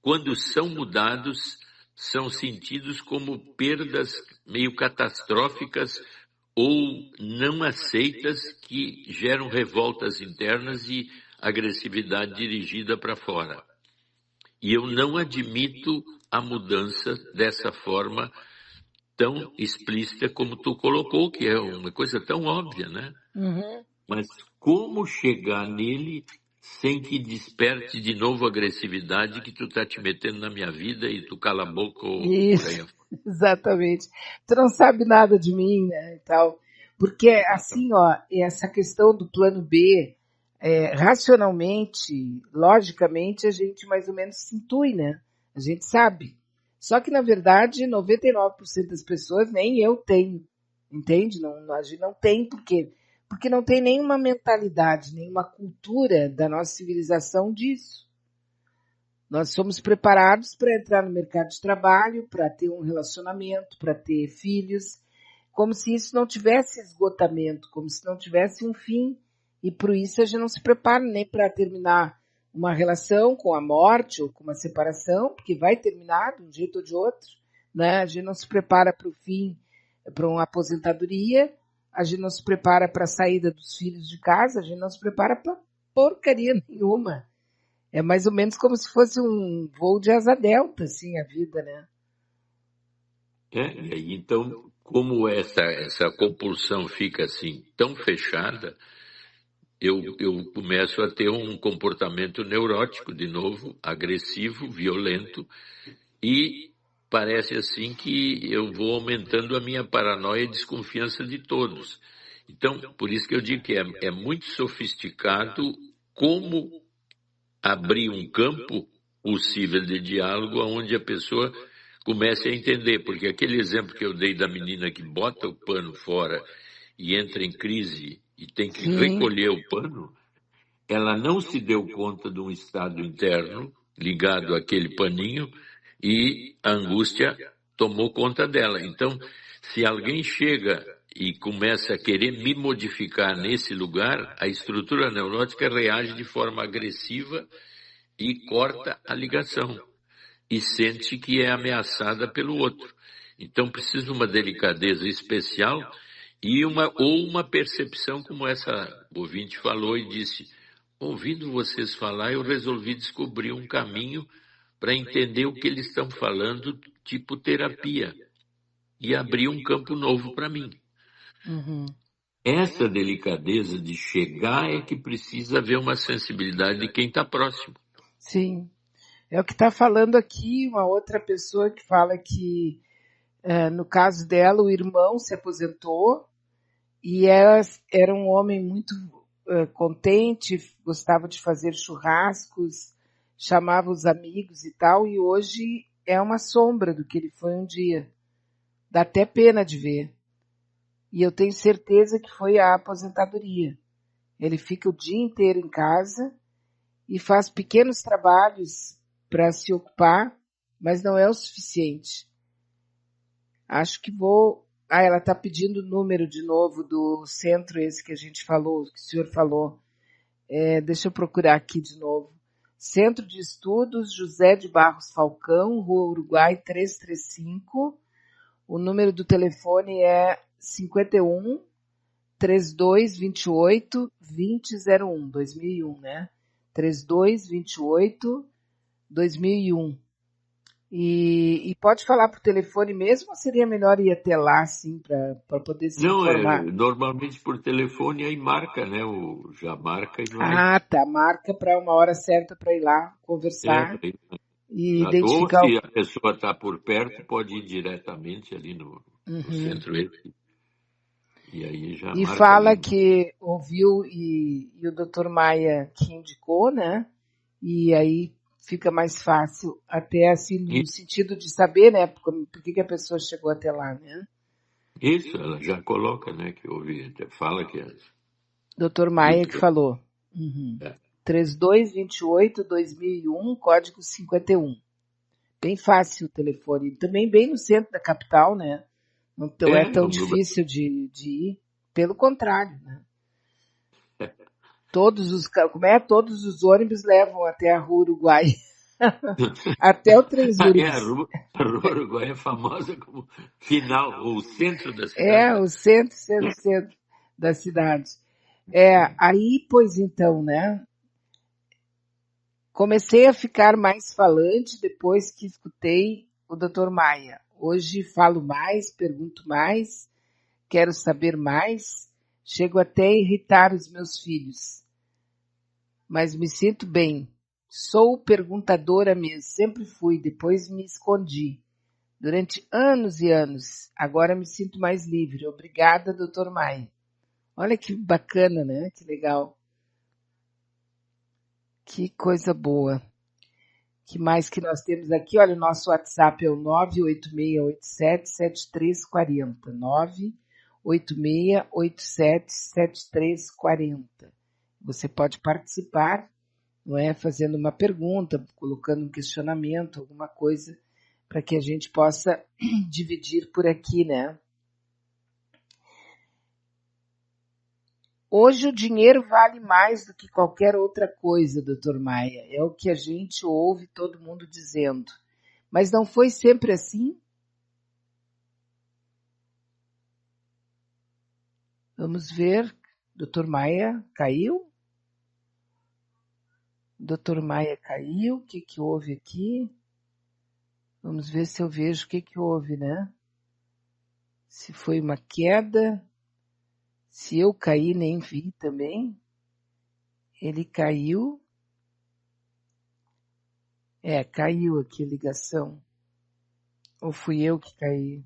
quando são mudados, são sentidos como perdas meio catastróficas ou não aceitas que geram revoltas internas e agressividade dirigida para fora. E eu não admito a mudança dessa forma tão explícita como tu colocou, que é uma coisa tão óbvia, né? Mas como chegar nele sem que desperte de novo a agressividade que tu tá te metendo na minha vida e tu cala a boca ou isso, exatamente. Tu não sabe nada de mim, né, e tal. Porque, assim, ó, essa questão do plano B, racionalmente, logicamente, a gente mais ou menos se intui, né? A gente sabe. Só que, na verdade, 99% das pessoas nem eu tenho, entende? A gente não tem, porque não tem nenhuma mentalidade, nenhuma cultura da nossa civilização disso. Nós somos preparados para entrar no mercado de trabalho, para ter um relacionamento, para ter filhos, como se isso não tivesse esgotamento, como se não tivesse um fim. E por isso a gente não se prepara nem para terminar uma relação com a morte ou com uma separação, porque vai terminar de um jeito ou de outro, né? A gente não se prepara para o fim, para uma aposentadoria, a gente não se prepara para a saída dos filhos de casa, a gente não se prepara para porcaria nenhuma. É mais ou menos como se fosse um voo de asa delta, assim, a vida, né? Então, como essa compulsão fica assim tão fechada, eu começo a ter um comportamento neurótico de novo, agressivo, violento, e parece assim que eu vou aumentando a minha paranoia e desconfiança de todos. Então, por isso que eu digo que é muito sofisticado como abrir um campo possível de diálogo onde a pessoa comece a entender, porque aquele exemplo que eu dei da menina que bota o pano fora e entra em crise e tem que recolher o pano, ela não se deu conta de um estado interno ligado àquele paninho e a angústia tomou conta dela. Então, se alguém chega e começa a querer me modificar nesse lugar, a estrutura neurótica reage de forma agressiva e corta a ligação e sente que é ameaçada pelo outro. Então, precisa de uma delicadeza especial e uma percepção como essa ouvinte falou e disse: ouvindo vocês falar, eu resolvi descobrir um caminho para entender o que eles estão falando, tipo terapia, e abrir um campo novo para mim. Uhum. Essa delicadeza de chegar é que precisa haver uma sensibilidade de quem está próximo. Sim. É o que está falando aqui uma outra pessoa que fala que, no caso dela, o irmão se aposentou e era um homem muito contente, gostava de fazer churrascos, chamava os amigos e tal, e hoje é uma sombra do que ele foi um dia. Dá até pena de ver. E eu tenho certeza que foi a aposentadoria. Ele fica o dia inteiro em casa e faz pequenos trabalhos para se ocupar, mas não é o suficiente. Acho que vou... ela está pedindo o número de novo do centro esse que a gente falou, que o senhor falou. Deixa eu procurar aqui de novo. Centro de Estudos José de Barros Falcão, Rua Uruguai 335. O número do telefone é 51 3228 2001, 2001, né? 3228 2001. E pode falar por telefone mesmo ou seria melhor ir até lá, assim, para poder se informar? Normalmente por telefone aí marca, né? Já marca e vai. Ah, tá. Marca para uma hora certa para ir lá conversar e identificar. Ou se a pessoa está por perto, pode ir diretamente ali no centro esse. E aí já e marca fala ali. Que ouviu e o Dr. Maia que indicou, né? E aí fica mais fácil, até assim, no sentido de saber, né? Por que a pessoa chegou até lá, né? Isso, ela já coloca, né? Que ouvi, fala que é. Dr. Maia que falou. 3228-2001, código 51. Bem fácil o telefone. Também bem no centro da capital, né? Não é tão difícil de ir. Pelo contrário, né? Todos os ônibus levam até a Rua Uruguai. Até o Três Urbes. A Rua Uruguai é famosa como final, ou centro da cidade. O centro da cidade. Aí, pois então, né? Comecei a ficar mais falante depois que escutei o Dr. Maia. Hoje falo mais, pergunto mais, quero saber mais, chego até a irritar os meus filhos. Mas me sinto bem. Sou perguntadora mesmo, sempre fui, depois me escondi. Durante anos e anos. Agora me sinto mais livre. Obrigada, Dr. Maia. Olha que bacana, né? Que legal. Que coisa boa. Que mais que nós temos aqui? Olha, o nosso WhatsApp é o 986877340. 986877340. Você pode participar, não é? Fazendo uma pergunta, colocando um questionamento, alguma coisa, para que a gente possa dividir por aqui, né? Hoje o dinheiro vale mais do que qualquer outra coisa, Dr. Maia. É o que a gente ouve todo mundo dizendo. Mas não foi sempre assim? Vamos ver. Dr. Maia caiu? Dr. Maia caiu. O que houve aqui? Vamos ver se eu vejo o que houve, né? Se foi uma queda. Se eu caí, nem vi também. Ele caiu. Caiu aqui a ligação. Ou fui eu que caí?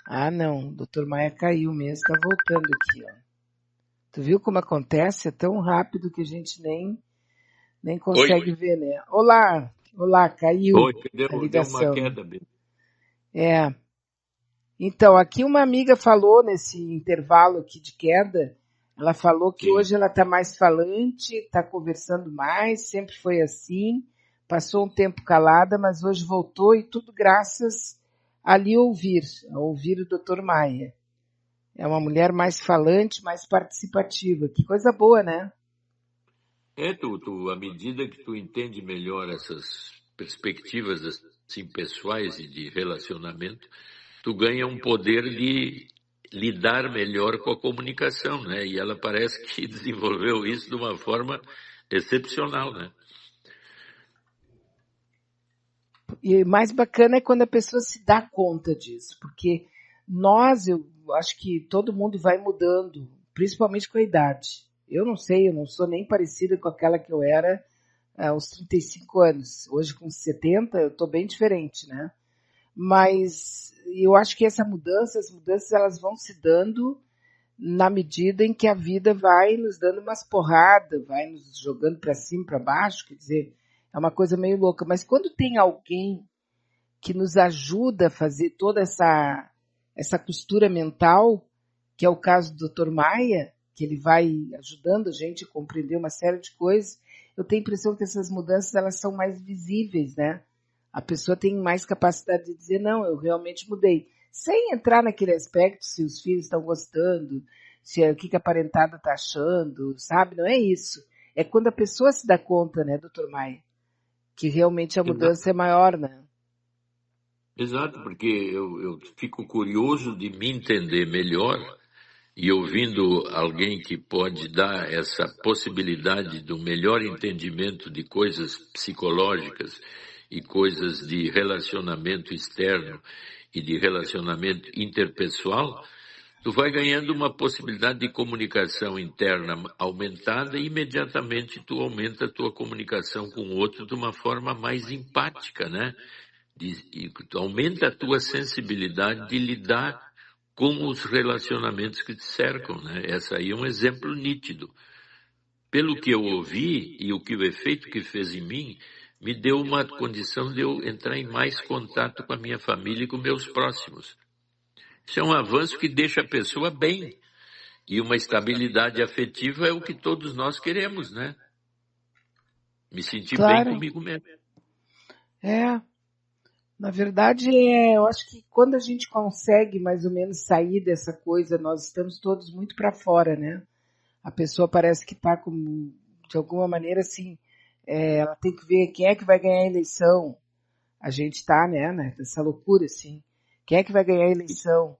Ah, não. O Dr. Maia caiu mesmo. Tá voltando aqui, ó. Tu viu como acontece? É tão rápido que a gente nem consegue ver, né? Olá. Olá, caiu Oi, a deu uma ligação, né? queda bem. É. Então, aqui uma amiga falou nesse intervalo aqui de queda, ela falou que Sim. hoje ela está mais falante, está conversando mais, sempre foi assim, passou um tempo calada, mas hoje voltou e tudo graças a lhe ouvir, a ouvir o Dr. Maia. É uma mulher mais falante, mais participativa. Que coisa boa, né? À medida que tu entende melhor essas perspectivas assim, pessoais e de relacionamento, tu ganha um poder de lidar melhor com a comunicação, né? E ela parece que desenvolveu isso de uma forma excepcional, né? E mais bacana é quando a pessoa se dá conta disso, porque eu acho que todo mundo vai mudando, principalmente com a idade. Eu não sei, eu não sou nem parecida com aquela que eu era aos 35 anos. Hoje, com 70, eu estou bem diferente, né? Mas eu acho que as mudanças elas vão se dando na medida em que a vida vai nos dando umas porradas, vai nos jogando para cima, para baixo, quer dizer, é uma coisa meio louca. Mas quando tem alguém que nos ajuda a fazer toda essa costura mental, que é o caso do Dr. Maia, que ele vai ajudando a gente a compreender uma série de coisas, eu tenho a impressão que essas mudanças elas são mais visíveis, né? A pessoa tem mais capacidade de dizer, não, eu realmente mudei. Sem entrar naquele aspecto, se os filhos estão gostando, se o que a parentada está achando, sabe? Não é isso. É quando a pessoa se dá conta, né, doutor Maia, que realmente a mudança é maior, né? Exato, porque eu fico curioso de me entender melhor e ouvindo alguém que pode dar essa possibilidade do melhor entendimento de coisas psicológicas e coisas de relacionamento externo e de relacionamento interpessoal, tu vai ganhando uma possibilidade de comunicação interna aumentada e imediatamente tu aumenta a tua comunicação com o outro de uma forma mais empática, né? E aumenta a tua sensibilidade de lidar com os relacionamentos que te cercam, né? Essa aí é um exemplo nítido. Pelo que eu ouvi e o efeito que fez em mim, me deu uma condição de eu entrar em mais contato com a minha família e com meus próximos. Isso é um avanço que deixa a pessoa bem. E uma estabilidade afetiva é o que todos nós queremos, né? Me sentir bem Claro, comigo mesmo. é. Na verdade, eu acho que quando a gente consegue mais ou menos sair dessa coisa, nós estamos todos muito para fora, né? A pessoa parece que está de alguma maneira assim, ela tem que ver quem é que vai ganhar a eleição. A gente está, né, nessa loucura assim. Quem é que vai ganhar a eleição?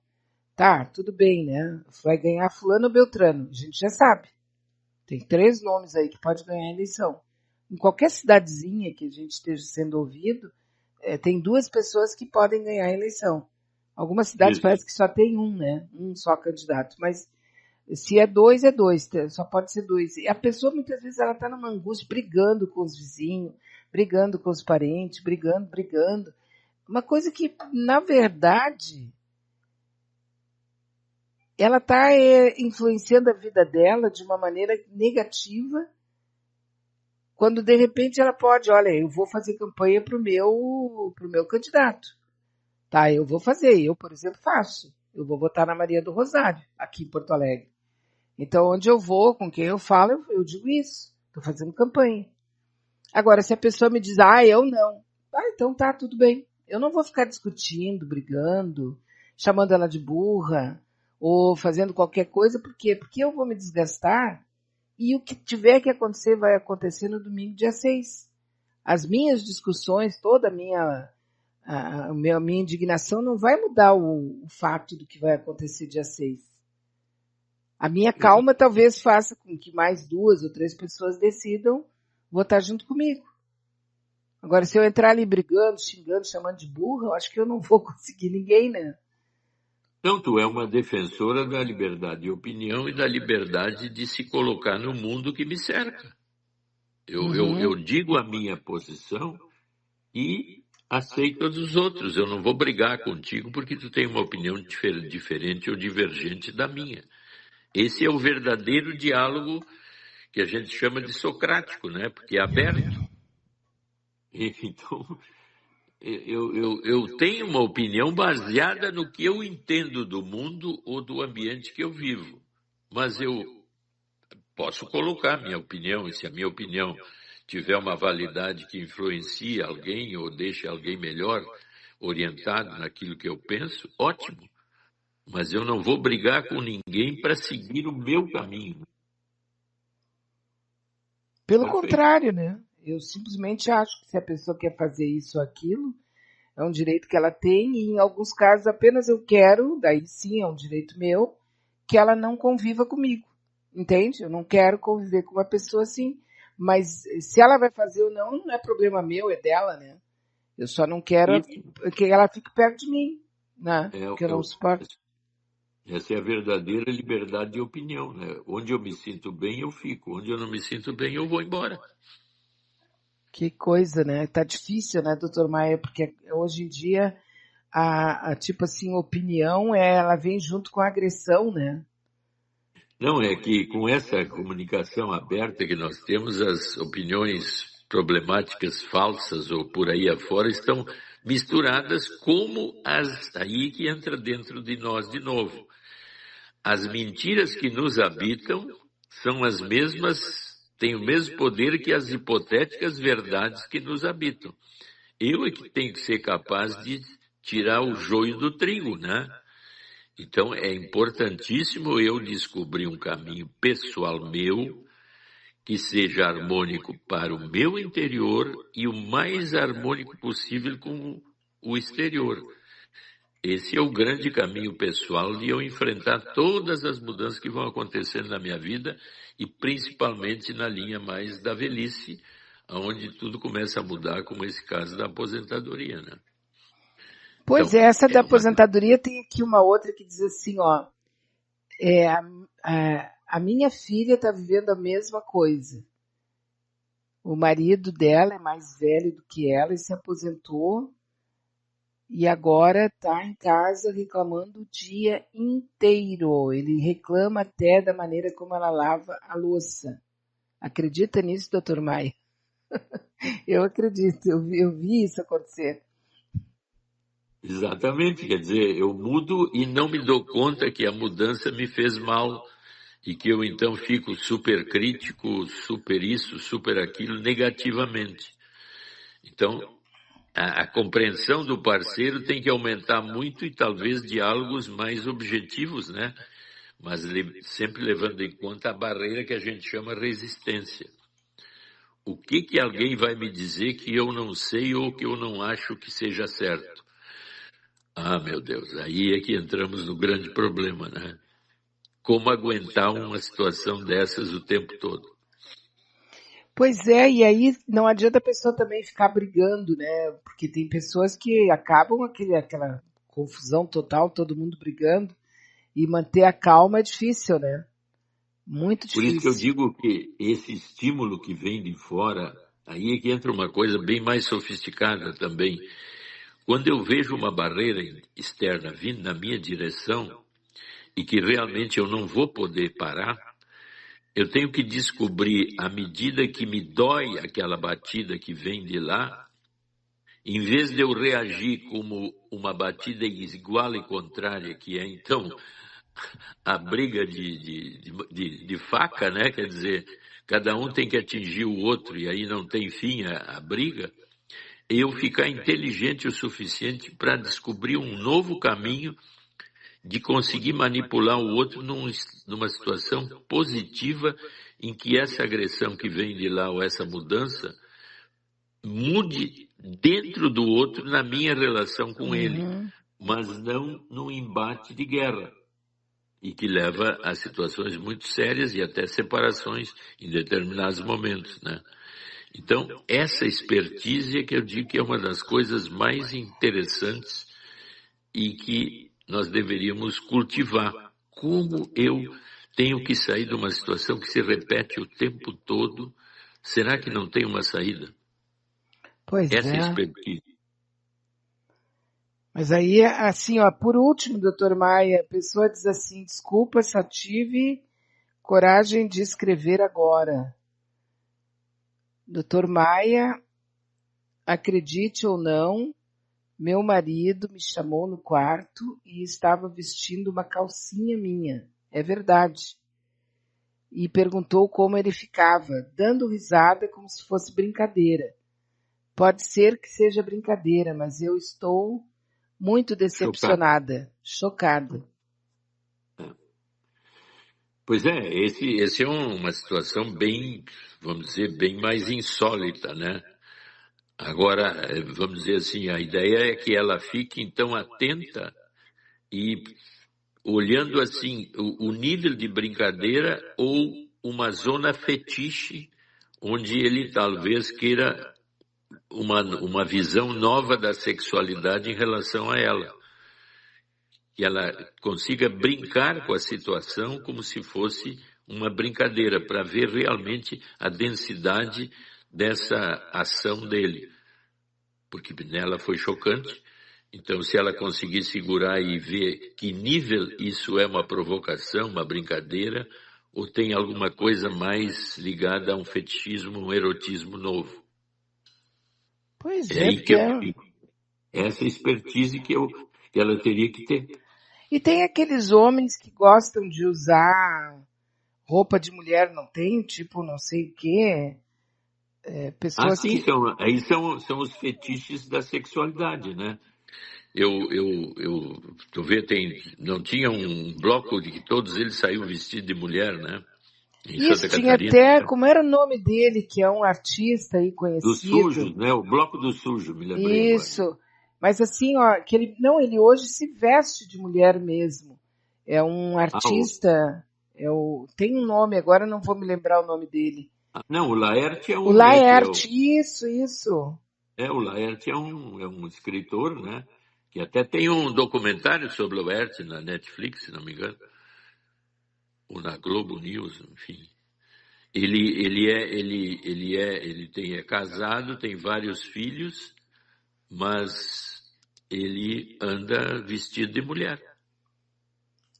Tá, tudo bem, né? Vai ganhar fulano ou Beltrano. A gente já sabe. Tem 3 nomes aí que pode ganhar a eleição. Em qualquer cidadezinha que a gente esteja sendo ouvido, tem 2 pessoas que podem ganhar a eleição. Algumas cidades Isso. parece que só tem um, né? Um só candidato. Mas se é 2, é 2. Só pode ser 2. E a pessoa, muitas vezes, ela está numa angústia, brigando com os vizinhos, brigando com os parentes, brigando. Uma coisa que, na verdade, ela está influenciando a vida dela de uma maneira negativa, quando de repente ela pode, olha, eu vou fazer campanha pro meu candidato. Tá, eu vou fazer, eu, por exemplo, faço. Eu vou votar na Maria do Rosário, aqui em Porto Alegre. Então, onde eu vou, com quem eu falo, eu digo isso. Estou fazendo campanha. Agora, se a pessoa me diz, eu não. Então tá, tudo bem. Eu não vou ficar discutindo, brigando, chamando ela de burra, ou fazendo qualquer coisa, por quê? Porque eu vou me desgastar e o que tiver que acontecer vai acontecer no domingo, dia 6. As minhas discussões, toda a minha indignação não vai mudar o fato do que vai acontecer dia 6. A minha calma talvez faça com que mais 2 ou 3 pessoas decidam votar junto comigo. Agora, se eu entrar ali brigando, xingando, chamando de burra, eu acho que eu não vou conseguir ninguém, né? Então, tu é uma defensora da liberdade de opinião e da liberdade de se colocar no mundo que me cerca. Eu digo a minha posição e aceito a dos outros. Eu não vou brigar contigo porque tu tem uma opinião diferente ou divergente da minha. Esse é o verdadeiro diálogo que a gente chama de socrático, né? Porque é aberto. Então, eu tenho uma opinião baseada no que eu entendo do mundo ou do ambiente que eu vivo. Mas eu posso colocar minha opinião, e se a minha opinião tiver uma validade que influencie alguém ou deixe alguém melhor orientado naquilo que eu penso, ótimo. Mas eu não vou brigar com ninguém para seguir o meu caminho. Pelo contrário, né? Eu simplesmente acho que se a pessoa quer fazer isso ou aquilo, é um direito que ela tem, e em alguns casos apenas eu quero, daí sim é um direito meu, que ela não conviva comigo. Entende? Eu não quero conviver com uma pessoa assim. Mas se ela vai fazer ou não, não é problema meu, é dela, né? Eu só não quero que ela fique perto de mim, né? Que eu não suporto. Essa é a verdadeira liberdade de opinião, né? Onde eu me sinto bem, eu fico. Onde eu não me sinto bem, eu vou embora. Que coisa, né? Tá difícil, né, doutor Maia? Porque hoje em dia a tipo assim, opinião, ela vem junto com a agressão, né? Não, é que com essa comunicação aberta que nós temos, as opiniões problemáticas falsas ou por aí afora estão misturadas como as aí que entra dentro de nós de novo. As mentiras que nos habitam são as mesmas, têm o mesmo poder que as hipotéticas verdades que nos habitam. Eu é que tenho que ser capaz de tirar o joio do trigo, né? Então é importantíssimo eu descobrir um caminho pessoal meu que seja harmônico para o meu interior e o mais harmônico possível com o exterior. Esse é o grande caminho pessoal de eu enfrentar todas as mudanças que vão acontecendo na minha vida e principalmente na linha mais da velhice, onde tudo começa a mudar, como esse caso da aposentadoria, né? Pois Então, é, essa da aposentadoria tem aqui uma outra que diz assim, ó, a minha filha está vivendo a mesma coisa. O marido dela é mais velho do que ela e se aposentou e agora está em casa reclamando o dia inteiro. Ele reclama até da maneira como ela lava a louça. Acredita nisso, doutor Maia? Eu acredito, eu vi isso acontecer. Exatamente, quer dizer, eu mudo e não me dou conta que a mudança me fez mal e que eu então fico super crítico, super isso, super aquilo, negativamente. Então, a compreensão do parceiro tem que aumentar muito e talvez diálogos mais objetivos, né? Mas sempre levando em conta a barreira que a gente chama resistência. O que alguém vai me dizer que eu não sei ou que eu não acho que seja certo? Ah, meu Deus, aí é que entramos no grande problema, né? Como aguentar uma situação dessas o tempo todo? Pois é, e aí não adianta a pessoa também ficar brigando, né? Porque tem pessoas que acabam aquela confusão total, todo mundo brigando, e manter a calma é difícil, né? Muito Por isso que eu difícil. digo que esse estímulo que vem de fora, aí é que entra uma coisa bem mais sofisticada também. Quando eu vejo uma barreira externa vindo na minha direção e que realmente eu não vou poder parar, eu tenho que descobrir, à medida que me dói aquela batida que vem de lá, em vez de eu reagir como uma batida igual e contrária, que é então a briga de faca, né? Quer dizer, cada um tem que atingir o outro e aí não tem fim a briga, eu ficar inteligente o suficiente para descobrir um novo caminho de conseguir manipular o outro numa situação positiva em que essa agressão que vem de lá ou essa mudança mude dentro do outro na minha relação com ele, mas não num embate de guerra e que leva a situações muito sérias e até separações em determinados momentos, né? Então, essa expertise é que eu digo que é uma das coisas mais interessantes e que nós deveríamos cultivar. Como eu tenho que sair de uma situação que se repete o tempo todo, será que não tem uma saída? Pois Essa é a é. expertise. Mas aí, assim, ó, por último, doutor Maia, a pessoa diz assim, desculpa, só tive coragem de escrever agora. Doutor Maia, acredite ou não, meu marido me chamou no quarto e estava vestindo uma calcinha minha. É verdade. E perguntou como ele ficava, dando risada como se fosse brincadeira. Pode ser que seja brincadeira, mas eu estou muito decepcionada, chocada. Pois é, esse é uma situação bem, vamos dizer, bem mais insólita, né? Agora, vamos dizer assim, a ideia é que ela fique, então, atenta e olhando, assim, o nível de brincadeira ou uma zona fetiche onde ele talvez queira uma visão nova da sexualidade em relação a ela. Que ela consiga brincar com a situação como se fosse uma brincadeira, para ver realmente a densidade dessa ação dele. Porque nela foi chocante. Então, se ela conseguir segurar e ver que nível isso é uma provocação, uma brincadeira, ou tem alguma coisa mais ligada a um fetichismo, um erotismo novo. Pois É aí que eu digo. Essa expertise que ela teria que ter. E tem aqueles homens que gostam de usar roupa de mulher, não tem? Tipo, não sei o quê. Pessoas sim, que... aí são os fetiches da sexualidade, né? Tu vê, não tinha um bloco de que todos eles saíam vestidos de mulher, né? Em Isso, Santa tinha Catarina. até, como era o nome dele, que é um artista aí Dos conhecido. sujos, né? O bloco do sujo, me lembrei Isso. agora. Mas assim, ó, que ele hoje se veste de mulher mesmo. É um artista, tem um nome, agora não vou me lembrar o nome dele. Não, o Laerte é O um, né? Laerte, isso. O Laerte é um escritor, né? Que até tem um documentário sobre o Laerte na Netflix, se não me engano. Ou na Globo News, enfim. Ele é casado, tem vários filhos, mas ele anda vestido de mulher.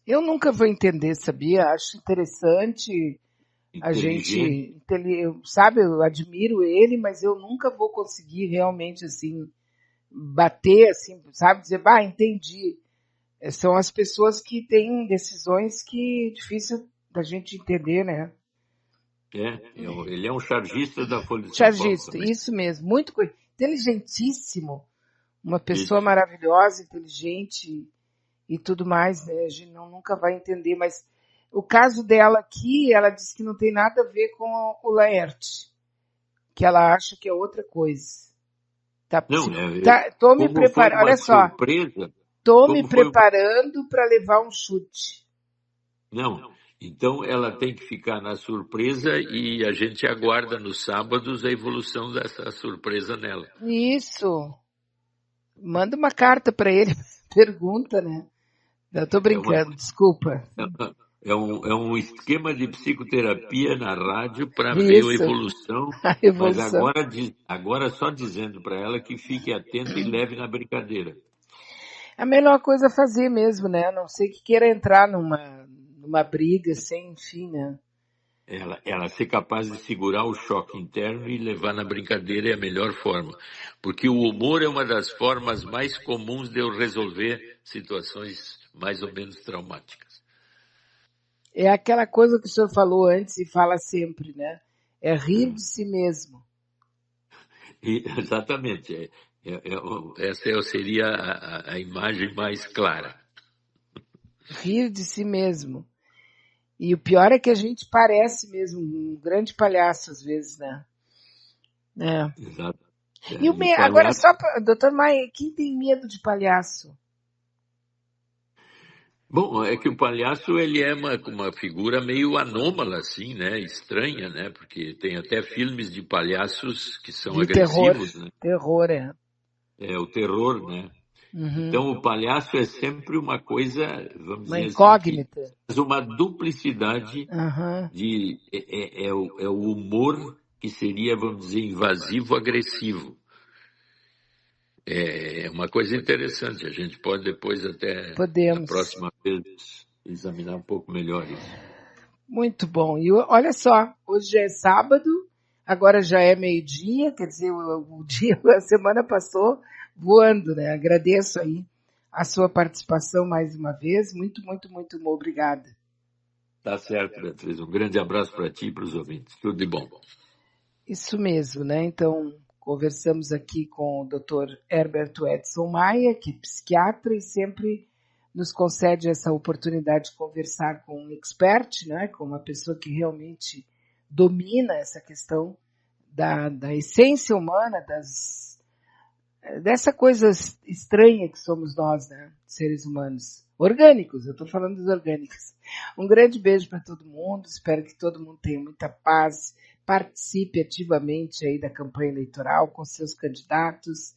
Eu nunca vou entender, sabia? Acho interessante a gente, sabe, eu admiro ele, mas eu nunca vou conseguir realmente assim bater assim, sabe, dizer, entendi. São as pessoas que têm decisões que é difícil da gente entender, né? Ele é um chargista da Folha de São Paulo. Chargista, isso mesmo, muito inteligentíssimo, uma pessoa Isso. maravilhosa, inteligente e tudo mais, né? A gente nunca vai entender, mas o caso dela aqui, ela disse que não tem nada a ver com o Laerte, que ela acha que é outra coisa. Tô me preparando, olha só, tô me preparando para levar um chute. Não, então ela tem que ficar na surpresa e a gente aguarda nos sábados a evolução dessa surpresa nela. Isso. Manda uma carta para ele, pergunta, né? Eu tô brincando, desculpa. É um esquema de psicoterapia na rádio para ver a evolução, mas agora só dizendo para ela que fique atenta e leve na brincadeira. A melhor coisa a fazer mesmo, né? A não ser que queira entrar numa briga sem fim, né? Ela ser capaz de segurar o choque interno e levar na brincadeira é a melhor forma. Porque o humor é uma das formas mais comuns de eu resolver situações mais ou menos traumáticas. É aquela coisa que o senhor falou antes e fala sempre, né? É rir de si mesmo. Exatamente. Essa seria a imagem mais clara. Rir de si mesmo. E o pior é que a gente parece mesmo um grande palhaço às vezes, né? Exato. Agora só, doutor Maia, quem tem medo de palhaço? Bom, é que o palhaço ele é uma figura meio anômala, assim, né? Estranha, né? Porque tem até filmes de palhaços que são agressivos, terror, né? Terror, é. É o terror, né? Uhum. Então o palhaço é sempre uma coisa, vamos dizer incógnita. assim, faz uma duplicidade de é o humor que seria, vamos dizer, invasivo, agressivo. É uma coisa interessante, a gente pode depois até, na próxima vez, examinar um pouco melhor isso. Muito bom. E olha só, hoje é sábado, Agora já é meio-dia, quer dizer, o dia, a semana passou voando, né? Agradeço aí a sua participação mais uma vez. Muito, muito, muito obrigada. Tá certo, Beatriz. Um grande abraço para ti e para os ouvintes. Tudo de bom. Isso mesmo, né? Então, conversamos aqui com o Dr. Herberto Edson Maia, que é psiquiatra e sempre nos concede essa oportunidade de conversar com um expert, né? Com uma pessoa que realmente domina essa questão da essência humana, dessa coisa estranha que somos nós, né? Seres humanos. Orgânicos, eu estou falando dos orgânicos. Um grande beijo para todo mundo, espero que todo mundo tenha muita paz, participe ativamente aí da campanha eleitoral com seus candidatos,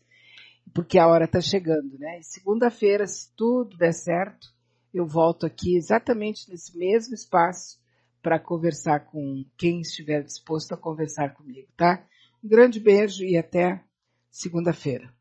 porque a hora está chegando, né? E segunda-feira, se tudo der certo, eu volto aqui exatamente nesse mesmo espaço para conversar com quem estiver disposto a conversar comigo, tá? Um grande beijo e até segunda-feira.